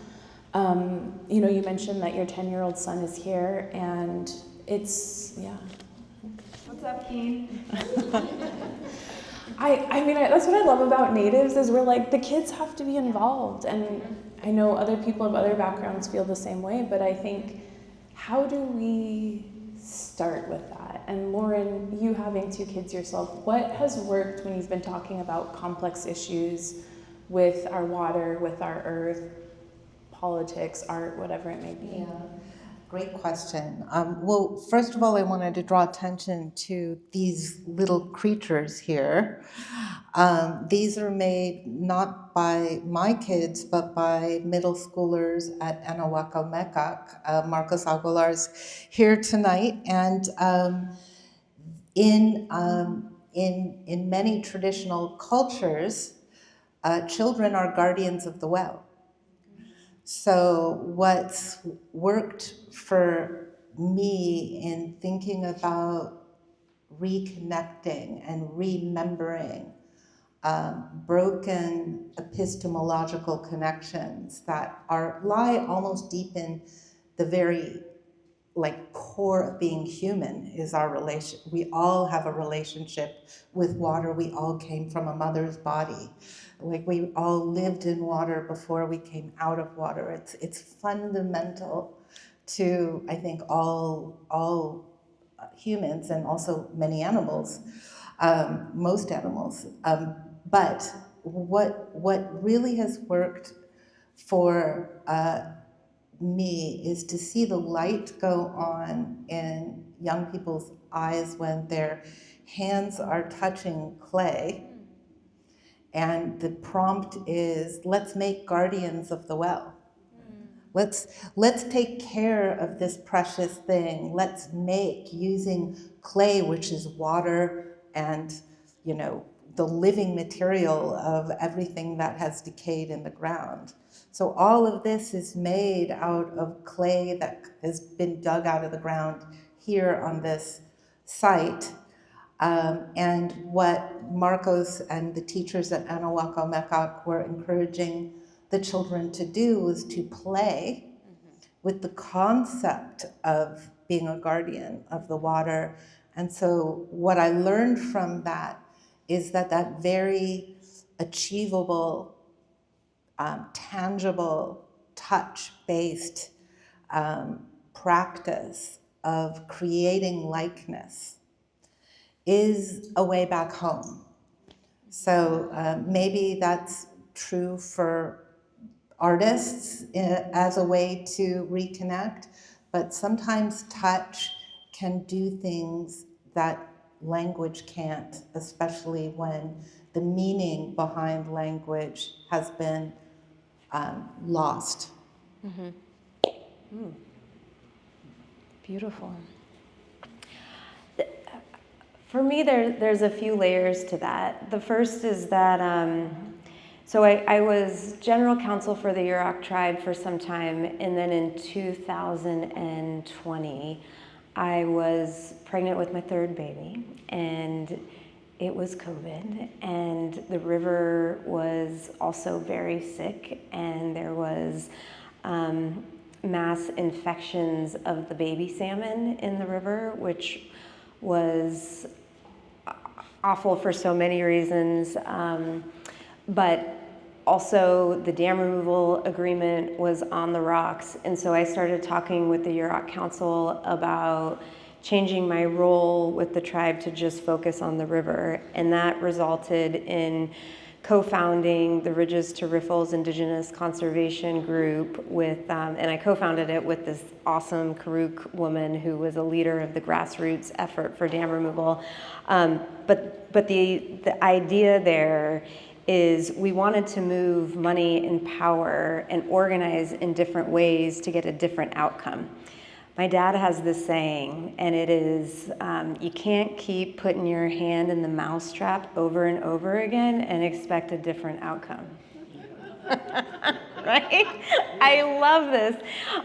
You mentioned that your 10-year-old son is here, and it's, yeah. What's up, Keen? I mean, that's what I love about Natives is we're like, the kids have to be involved. And I know other people of other backgrounds feel the same way, but I think, how do we start with that? And Lauren, you having 2 kids yourself, what has worked when you've been talking about complex issues with our water, with our earth, politics, art, whatever it may be? Yeah. Great question. Well, first of all, I wanted to draw attention to these little creatures here. These are made not by my kids, but by middle schoolers at Anahuac, Marcos Aguilar's here tonight. And in many traditional cultures, children are guardians of the well. So what's worked for me in thinking about reconnecting and remembering broken epistemological connections that lie almost deep in the very core of being human is our relation. We all have a relationship with water. We all came from a mother's body. We all lived in water before we came out of water. It's fundamental to, I think, all humans and also many animals, most animals. But what really has worked for me is to see the light go on in young people's eyes when their hands are touching clay, And the prompt is, let's make guardians of the well. Let's take care of this precious thing. Let's make, using clay, which is water and, you know, the living material of everything that has decayed in the ground. So all of this is made out of clay that has been dug out of the ground here on this site. And what Marcos and the teachers at Anahuaco Mecac were encouraging the children to do was to play with the concept of being a guardian of the water. And so what I learned from that is that that very achievable, tangible, touch-based practice of creating likeness is a way back home. So maybe that's true for artists as a way to reconnect, but sometimes touch can do things that language can't, especially when the meaning behind language has been lost. Beautiful. For me, there's a few layers to that. The first is that, so I was general counsel for the Yurok tribe for some time, and then in 2020, I was pregnant with my third baby, and it was COVID, and the river was also very sick, and there was mass infections of the baby salmon in the river, which was awful for so many reasons, but also the dam removal agreement was on the rocks, and so I started talking with the Yurok Council about changing my role with the tribe to just focus on the river, and that resulted in co-founding the Ridges to Riffles Indigenous Conservation Group with, and I co-founded it with this awesome Karuk woman who was a leader of the grassroots effort for dam removal. But the idea there is we wanted to move money and power and organize in different ways to get a different outcome. My dad has this saying, and it is, you can't keep putting your hand in the mousetrap over and over again and expect a different outcome. Right? I love this.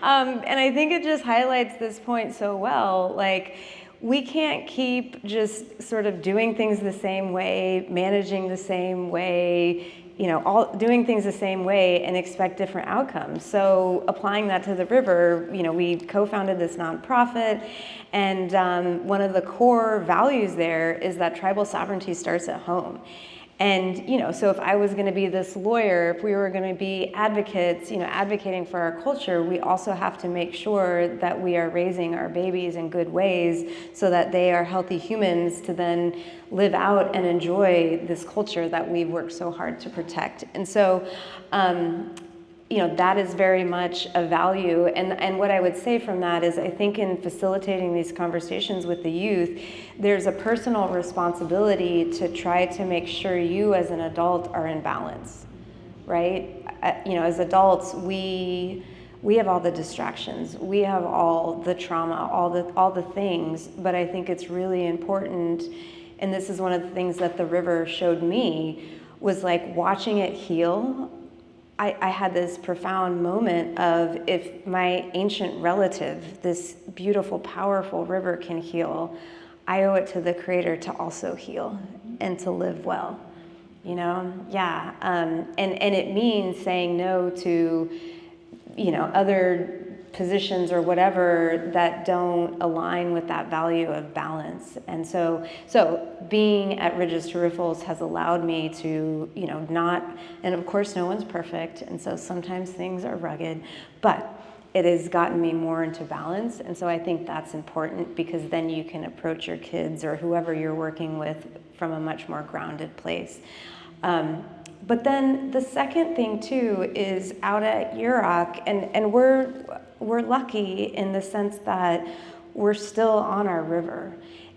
And I think it just highlights this point so well. Like, we can't keep just sort of doing things the same way, managing the same way, you know, all doing things the same way and expect different outcomes. So applying that to the river, you know, we co-founded this nonprofit, and one of the core values there is that tribal sovereignty starts at home. And, you know, so if I was going to be this lawyer, if we were going to be advocates, you know, advocating for our culture, we also have to make sure that we are raising our babies in good ways so that they are healthy humans to then live out and enjoy this culture that we've worked so hard to protect. And so, you know, that is very much a value. And what I would say from that is I think in facilitating these conversations with the youth, there's a personal responsibility to try to make sure you as an adult are in balance, right? You know, as adults, we have all the distractions, we have all the trauma, all the things, but I think it's really important, and this is one of the things that the river showed me, was like watching it heal. I had this profound moment of, if my ancient relative, this beautiful, powerful river can heal, I owe it to the Creator to also heal and to live well, you know? Yeah, and it means saying no to, you know, other positions or whatever that don't align with that value of balance. And so being at Ridges to Riffles has allowed me to, you know, not, and of course no one's perfect, and so sometimes things are rugged, but it has gotten me more into balance. And so I think that's important, because then you can approach your kids or whoever you're working with from a much more grounded place. But then the second thing too is out at Yurok, and we're lucky in the sense that we're still on our river.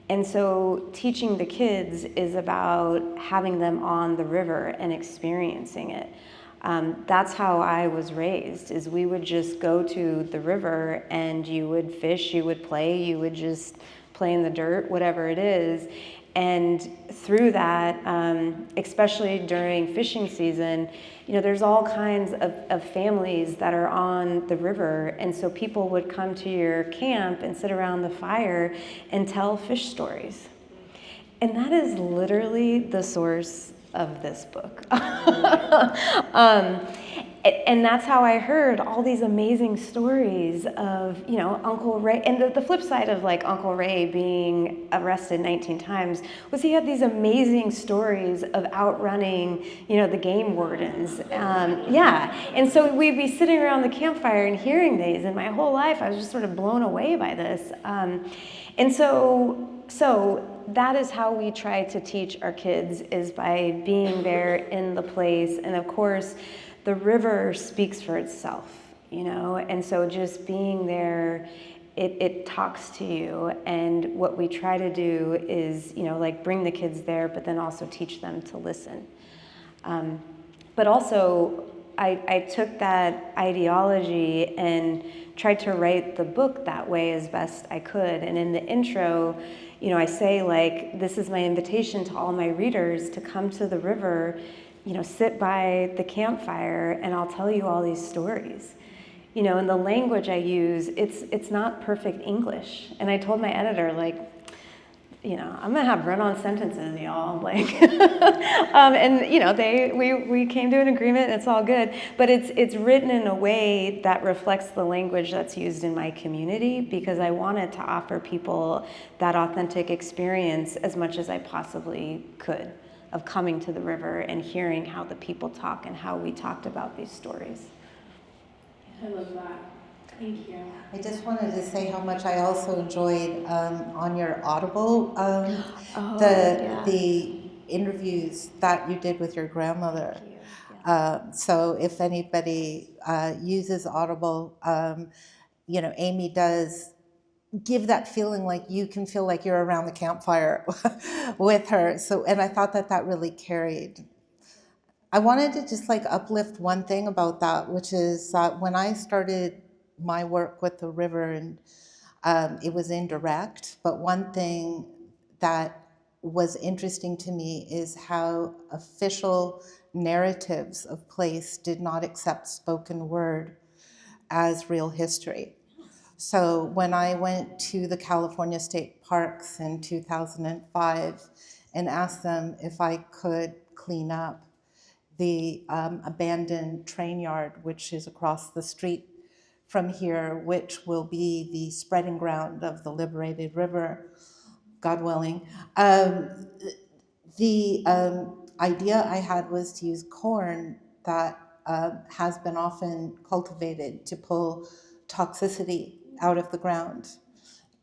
And so teaching the kids is about having them on the river and experiencing it. That's how I was raised, is we would just go to the river and you would fish, you would play, you would just play in the dirt, whatever it is. And through that, especially during fishing season, there's all kinds of families that are on the river. And so people would come to your camp and sit around the fire and tell fish stories. And that is literally the source of this book. And that's how I heard all these amazing stories of, Uncle Ray. And the flip side of like Uncle Ray being arrested 19 times was he had these amazing stories of outrunning, the game wardens. And so we'd be sitting around the campfire and hearing these. And my whole life, I was just sort of blown away by this. And so that is how we try to teach our kids, is by being there in the place. And of course, the river speaks for itself, and so just being there, it talks to you. And what we try to do is, bring the kids there, but then also teach them to listen. But also, I took that ideology and tried to write the book that way as best I could. And in the intro, I say, this is my invitation to all my readers to come to the river, sit by the campfire, and I'll tell you all these stories. And the language I use, it's not perfect English. And I told my editor, I'm gonna have run-on sentences, y'all. We came to an agreement. It's all good. But it's written in a way that reflects the language that's used in my community, because I wanted to offer people that authentic experience as much as I possibly could, of coming to the river and hearing how the people talk and how we talked about these stories. I love that. Thank you. I just wanted to say how much I also enjoyed on your Audible the interviews that you did with your grandmother. So if anybody uses Audible, Amy does give that feeling like you can feel like you're around the campfire with her. So, and I thought that really carried. I wanted to just uplift one thing about that, which is that when I started my work with the river, and it was indirect, but one thing that was interesting to me is how official narratives of place did not accept spoken word as real history. So when I went to the California State Parks in 2005 and asked them if I could clean up the abandoned train yard, which is across the street from here, which will be the spreading ground of the liberated river, God willing, the idea I had was to use corn that has been often cultivated to pull toxicity out of the ground.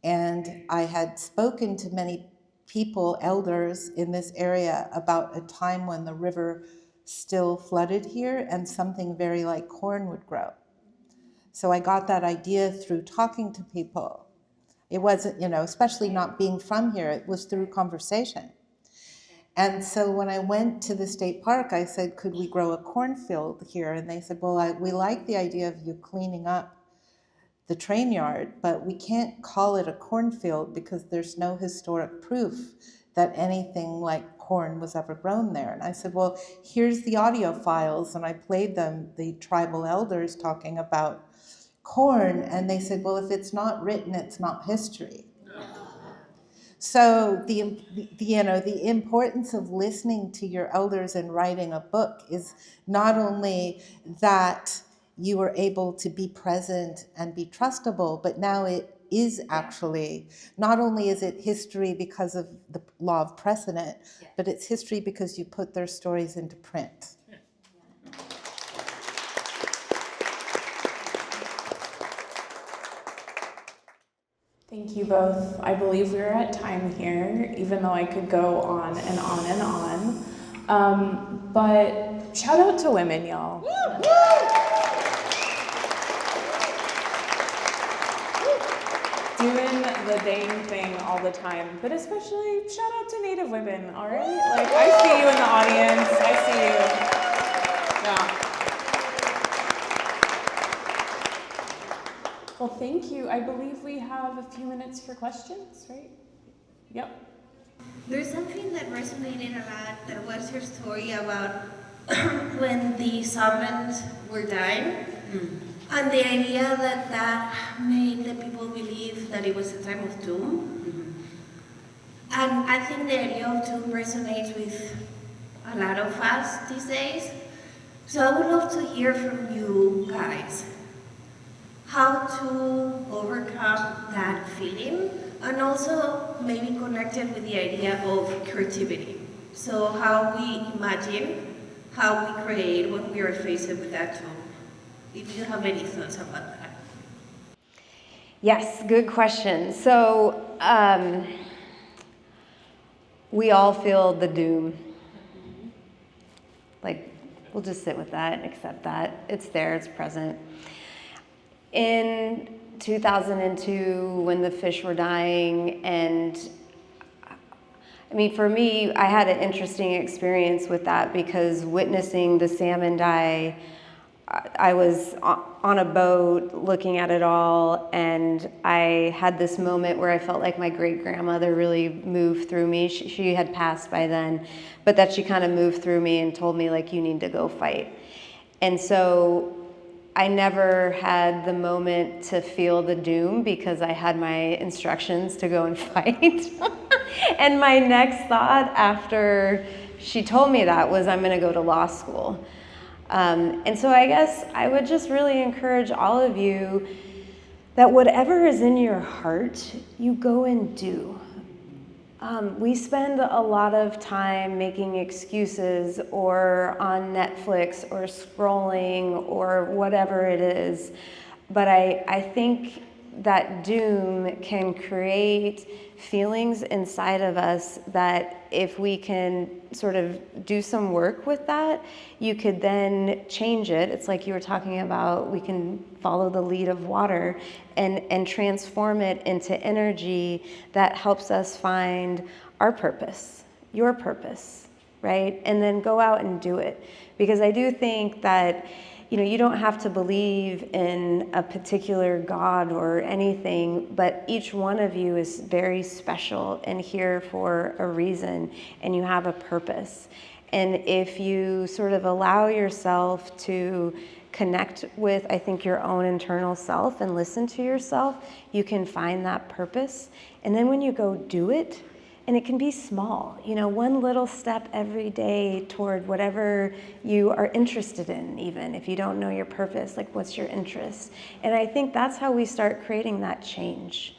And I had spoken to many people, elders in this area, about a time when the river still flooded here and something very like corn would grow. So I got that idea through talking to people. It wasn't, especially not being from here, it was through conversation. And so when I went to the state park, I said, could we grow a cornfield here? And they said, well, we like the idea of you cleaning up the train yard, but we can't call it a cornfield because there's no historic proof that anything like corn was ever grown there. And I said, well, here's the audio files. And I played them, the tribal elders talking about corn. And they said, well, if it's not written, it's not history. So the importance of listening to your elders and writing a book is not only that you were able to be present and be trustable, but now it is actually, not only is it history because of the law of precedent, but it's history because you put their stories into print. Thank you both. I believe we're at time here, even though I could go on and on and on. But shout out to women, y'all. doing the dang thing all the time, but especially shout out to Native women, all right? Like, I see you in the audience. I see you. Yeah. Well, thank you. I believe we have a few minutes for questions, right? Yep. There's something that resonated a lot, that was your story about when the shamans were dying, and the idea that that made the people believe that it was a time of doom. And I think the idea of doom resonates with a lot of us these days. So I would love to hear from you guys how to overcome that feeling, and also maybe connected with the idea of creativity. So how we imagine, how we create when we are faced with that too. If you have any thoughts about that. Yes, good question. So we all feel the doom. Like, we'll just sit with that and accept that. It's there, it's present. In 2002, when the fish were dying, and I mean, for me, I had an interesting experience with that, because witnessing the salmon die, I was on a boat looking at it all, and I had this moment where I felt like my great-grandmother really moved through me. She had passed by then, but that she kind of moved through me and told me, like, you need to go fight. And so I never had the moment to feel the doom, because I had my instructions to go and fight. And my next thought after she told me that was, I'm going to go to law school. And so I guess I would just really encourage all of you that whatever is in your heart, you go and do. We spend a lot of time making excuses, or on Netflix, or scrolling, or whatever it is. But I think that doom can create feelings inside of us that if we can sort of do some work with that, you could then change it. It's like you were talking about, we can follow the lead of water and transform it into energy that helps us find our purpose, your purpose, right? And then go out and do it. Because I do think that, you know, you don't have to believe in a particular God or anything, but each one of you is very special and here for a reason, and you have a purpose. And if you sort of allow yourself to connect with, I think, your own internal self and listen to yourself, you can find that purpose. And then when you go do it, and it can be small, you know, one little step every day toward whatever you are interested in, even if you don't know your purpose, like what's your interest? And I think that's how we start creating that change,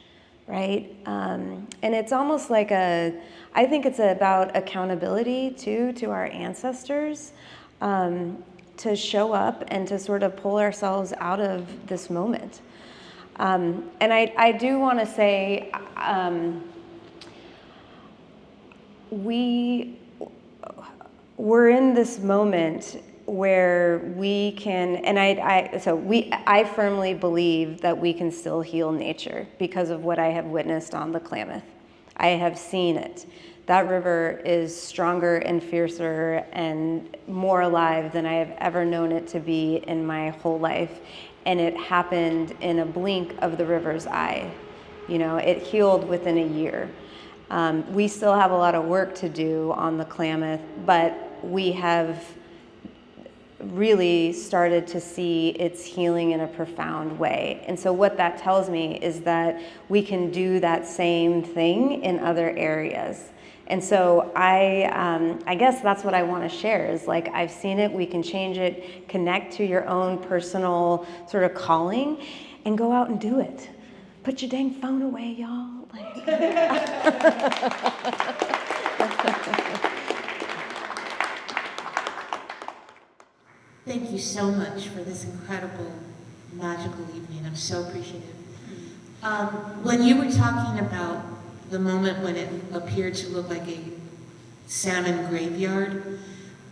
right? And it's almost like I think it's about accountability too, to our ancestors, to show up and to sort of pull ourselves out of this moment. And I do want to say, we're in this moment where we can, and I firmly believe that we can still heal nature because of what I have witnessed on the Klamath. I have seen it. That river is stronger and fiercer and more alive than I have ever known it to be in my whole life. And it happened in a blink of the river's eye. You know, it healed within a year. We still have a lot of work to do on the Klamath, but we have really started to see its healing in a profound way. And so what that tells me is that we can do that same thing in other areas. And so I guess that's what I want to share is, like, I've seen it, we can change it, connect to your own personal sort of calling and go out and do it. Put your dang phone away, y'all. Thank you so much for this incredible, magical evening. I'm so appreciative. When you were talking about the moment when it appeared to look like a salmon graveyard,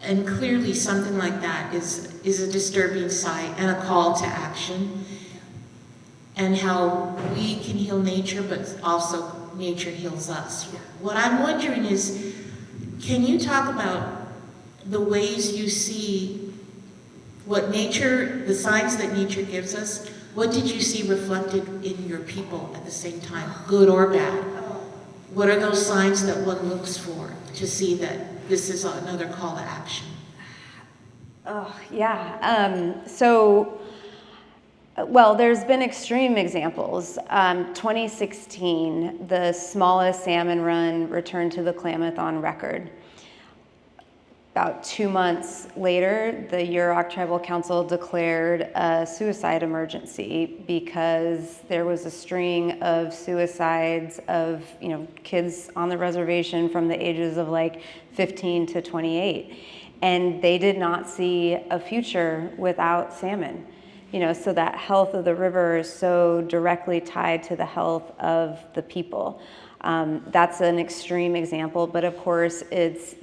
and clearly something like that is a disturbing sight and a call to action. and how we can heal nature, but also nature heals us. What I'm wondering is, can you talk about the ways you see what nature, the signs that nature gives us? What did you see reflected in your people at the same time, good or bad? What are those signs that one looks for to see that this is another call to action? Oh, yeah. Well, there's been extreme examples. 2016, the smallest salmon run returned to the Klamath on record. About 2 months later, the Yurok Tribal Council declared a suicide emergency because there was a string of suicides of, kids on the reservation from the ages of like 15 to 28. And they did not see a future without salmon. So that health of the river is so directly tied to the health of the people. That's an extreme example, but of course it's,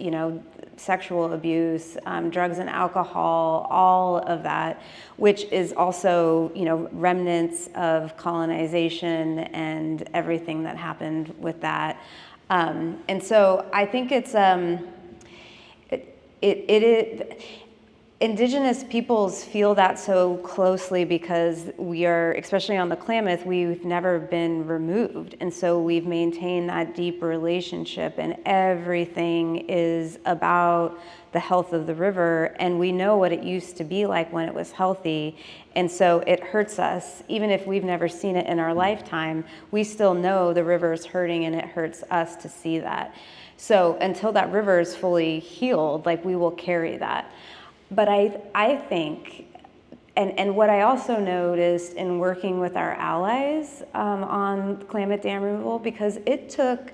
sexual abuse, drugs and alcohol, all of that, which is also, remnants of colonization and everything that happened with that. And so I think it's, Indigenous peoples feel that so closely because we are, especially on the Klamath, we've never been removed. And so we've maintained that deep relationship, and everything is about the health of the river. And we know what it used to be like when it was healthy. And so it hurts us, even if we've never seen it in our lifetime, we still know the river is hurting, and it hurts us to see that. So until that river is fully healed, we will carry that. But I think, and what I also noticed in working with our allies on Klamath Dam removal, because it took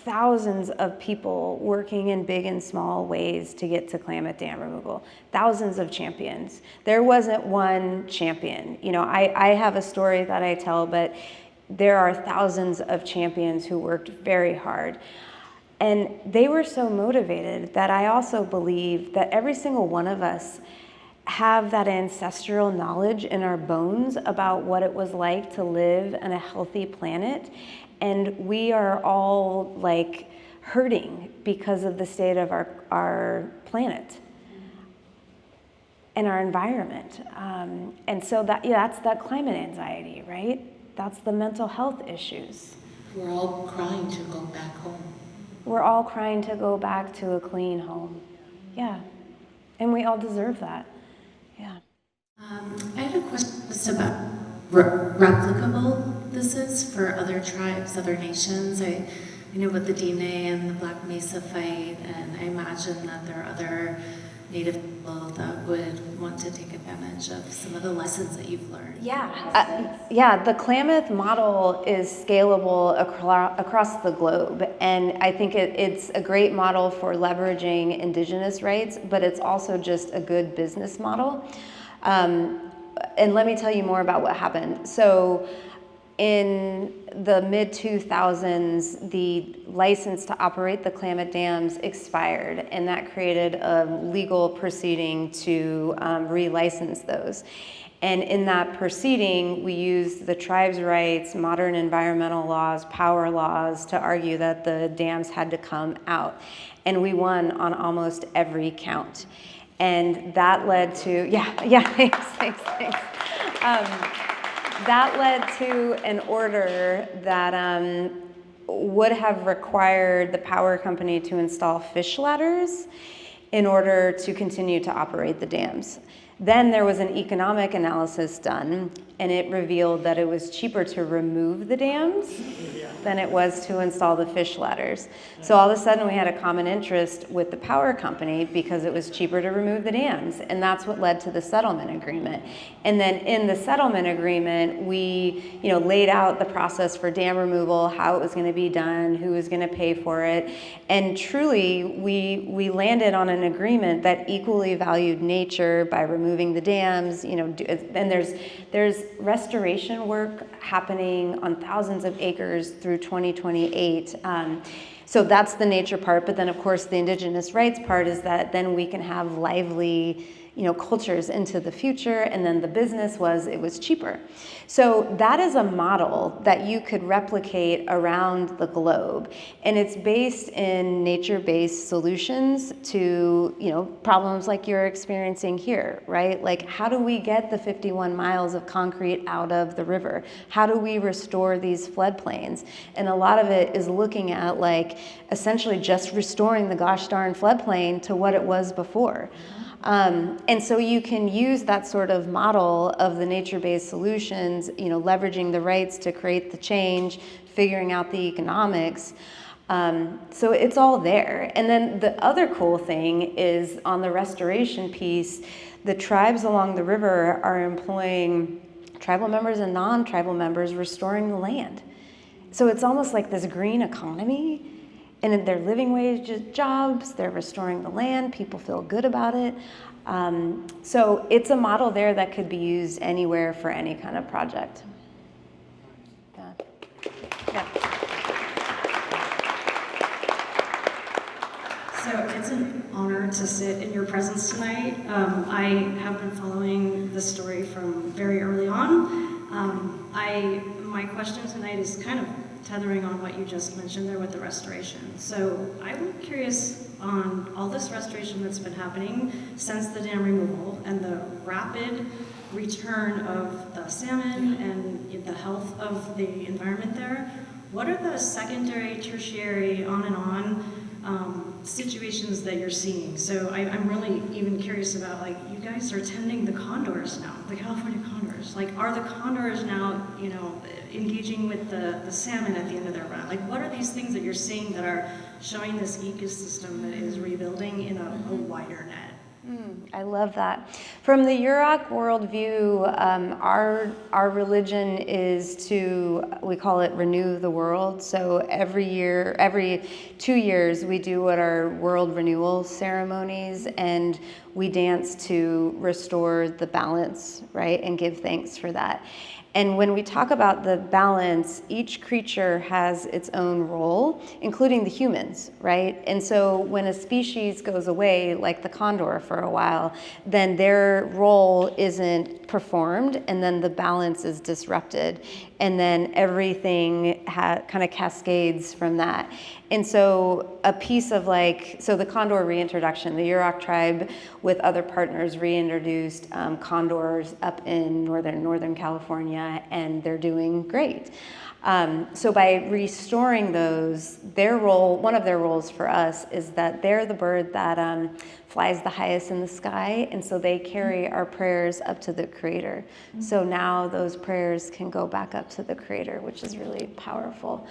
thousands of people working in big and small ways to get to Klamath Dam removal, thousands of champions. There wasn't one champion. I have a story that I tell, but there are thousands of champions who worked very hard. And they were so motivated that I also believe that every single one of us have that ancestral knowledge in our bones about what it was like to live on a healthy planet. And we are all hurting because of the state of our planet and our environment. And so that's that climate anxiety, right? That's the mental health issues. We're all crying to go back home. We're all crying to go back to a clean home. Yeah. And we all deserve that. Yeah. I had a question just about replicable this is for other tribes, other nations. I know about the Dine and the Black Mesa fight, and I imagine that there are other Native people that would want to take advantage of some of the lessons that you've learned. Yeah, the Klamath model is scalable across the globe, and I think it's a great model for leveraging Indigenous rights, but it's also just a good business model. And let me tell you more about what happened. So in the mid-2000s, the license to operate the Klamath dams expired, and that created a legal proceeding to relicense those. And in that proceeding, we used the tribes' rights, modern environmental laws, power laws to argue that the dams had to come out. And we won on almost every count. And that led to, thanks. That led to an order that would have required the power company to install fish ladders in order to continue to operate the dams. Then there was an economic analysis done, and it revealed that it was cheaper to remove the dams than it was to install the fish ladders. So all of a sudden we had a common interest with the power company because it was cheaper to remove the dams, and that's what led to the settlement agreement. And then in the settlement agreement, we laid out the process for dam removal, how it was going to be done, who was going to pay for it, and truly we landed on an agreement that equally valued nature by removing the dams, and there's restoration work happening on thousands of acres through 2028. So that's the nature part, but then of course the Indigenous rights part is that then we can have lively, cultures into the future, and then the business was it was cheaper. So that is a model that you could replicate around the globe, and it's based in nature-based solutions to problems like you're experiencing here, right? Like, how do we get the 51 miles of concrete out of the river? How do we restore these floodplains? And a lot of it is looking at like essentially just restoring the gosh darn floodplain to what it was before. And so you can use that sort of model of the nature-based solutions, leveraging the rights to create the change, figuring out the economics. So it's all there. And then the other cool thing is on the restoration piece, the tribes along the river are employing tribal members and non-tribal members restoring the land. So it's almost like this green economy. And they're living wage jobs, they're restoring the land, people feel good about it. So it's a model there that could be used anywhere for any kind of project. Yeah. So it's an honor to sit in your presence tonight. I have been following the story from very early on. My question tonight is kind of tethering on what you just mentioned there with the restoration. So I'm curious on all this restoration that's been happening since the dam removal and the rapid return of the salmon and the health of the environment there. What are the secondary, tertiary, on and on situations that you're seeing? So I'm really even curious about, like, you guys are tending the condors now, the California condors. Like, are the condors now, engaging with the salmon at the end of their run? Like, what are these things that you're seeing that are showing this ecosystem that is rebuilding in a wider net? I love that. From the Yurok worldview, our religion is we call it renew the world. So every 2 years, we do what are world renewal ceremonies, and we dance to restore the balance, right, and give thanks for that. And when we talk about the balance, each creature has its own role, including the humans, right? And so when a species goes away, like the condor for a while, then their role isn't performed, and then the balance is disrupted. And then everything kind of cascades from that. And so a piece of the condor reintroduction, the Yurok tribe with other partners reintroduced condors up in Northern California, and they're doing great. So by restoring those, one of their roles for us is that they're the bird that flies the highest in the sky, and so they carry our prayers up to the Creator. So now those prayers can go back up to the Creator, which is really powerful.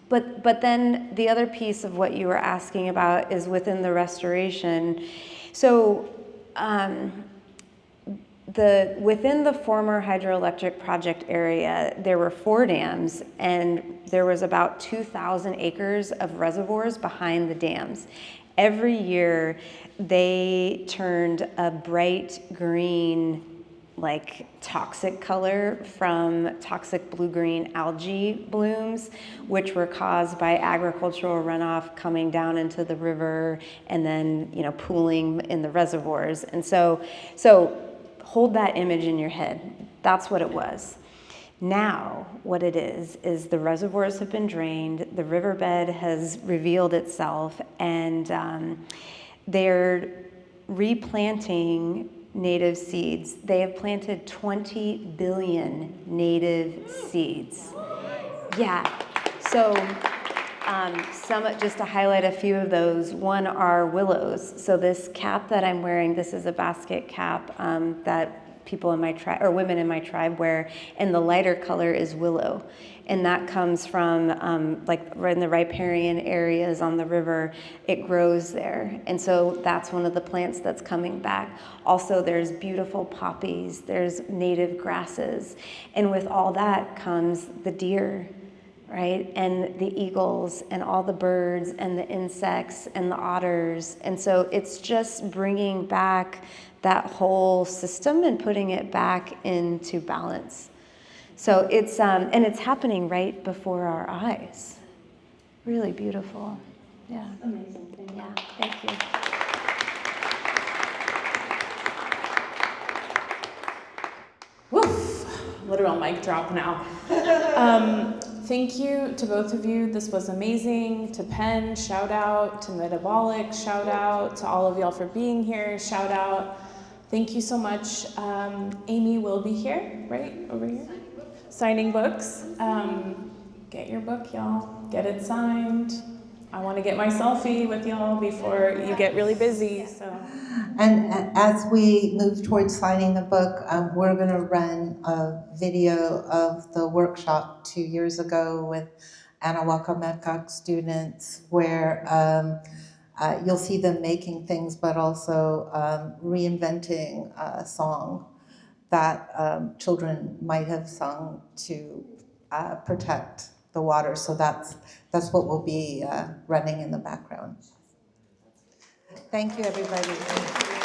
But then the other piece of what you were asking about is within the restoration. So within the former hydroelectric project area, there were 4 dams, and there was about 2,000 acres of reservoirs behind the dams. Every year, they turned a bright green, like toxic color from toxic blue-green algae blooms, which were caused by agricultural runoff coming down into the river and then, pooling in the reservoirs. And so hold that image in your head. That's what it was. Now, what it is the reservoirs have been drained, the riverbed has revealed itself, and they're replanting native seeds. They have planted 20 billion native seeds. Yeah. So just to highlight a few of those, one are willows. So this cap that I'm wearing, this is a basket cap that people in my tribe, or women in my tribe, wear, and the lighter color is willow. And that comes from right in the riparian areas on the river, it grows there. And so that's one of the plants that's coming back. Also, there's beautiful poppies, there's native grasses. And with all that comes the deer, right? And the eagles and all the birds and the insects and the otters. And so it's just bringing back that whole system and putting it back into balance. So it's happening right before our eyes. Really beautiful. Yeah. Amazing. Yeah, thank you. literal mic drop now. Thank you to both of you. This was amazing. To Penn, shout out. To Metabolic, shout out. To all of y'all for being here, shout out. Thank you so much. Amy will be here, right? Over here? Signing books. Get your book, y'all. Get it signed. I want to get my selfie with y'all before you get really busy, so. And as we move towards signing the book, we're going to run a video of the workshop 2 years ago with Anahuac students where you'll see them making things, but also reinventing a song that children might have sung to protect the water. So that's what will be running in the background. Thank you, everybody.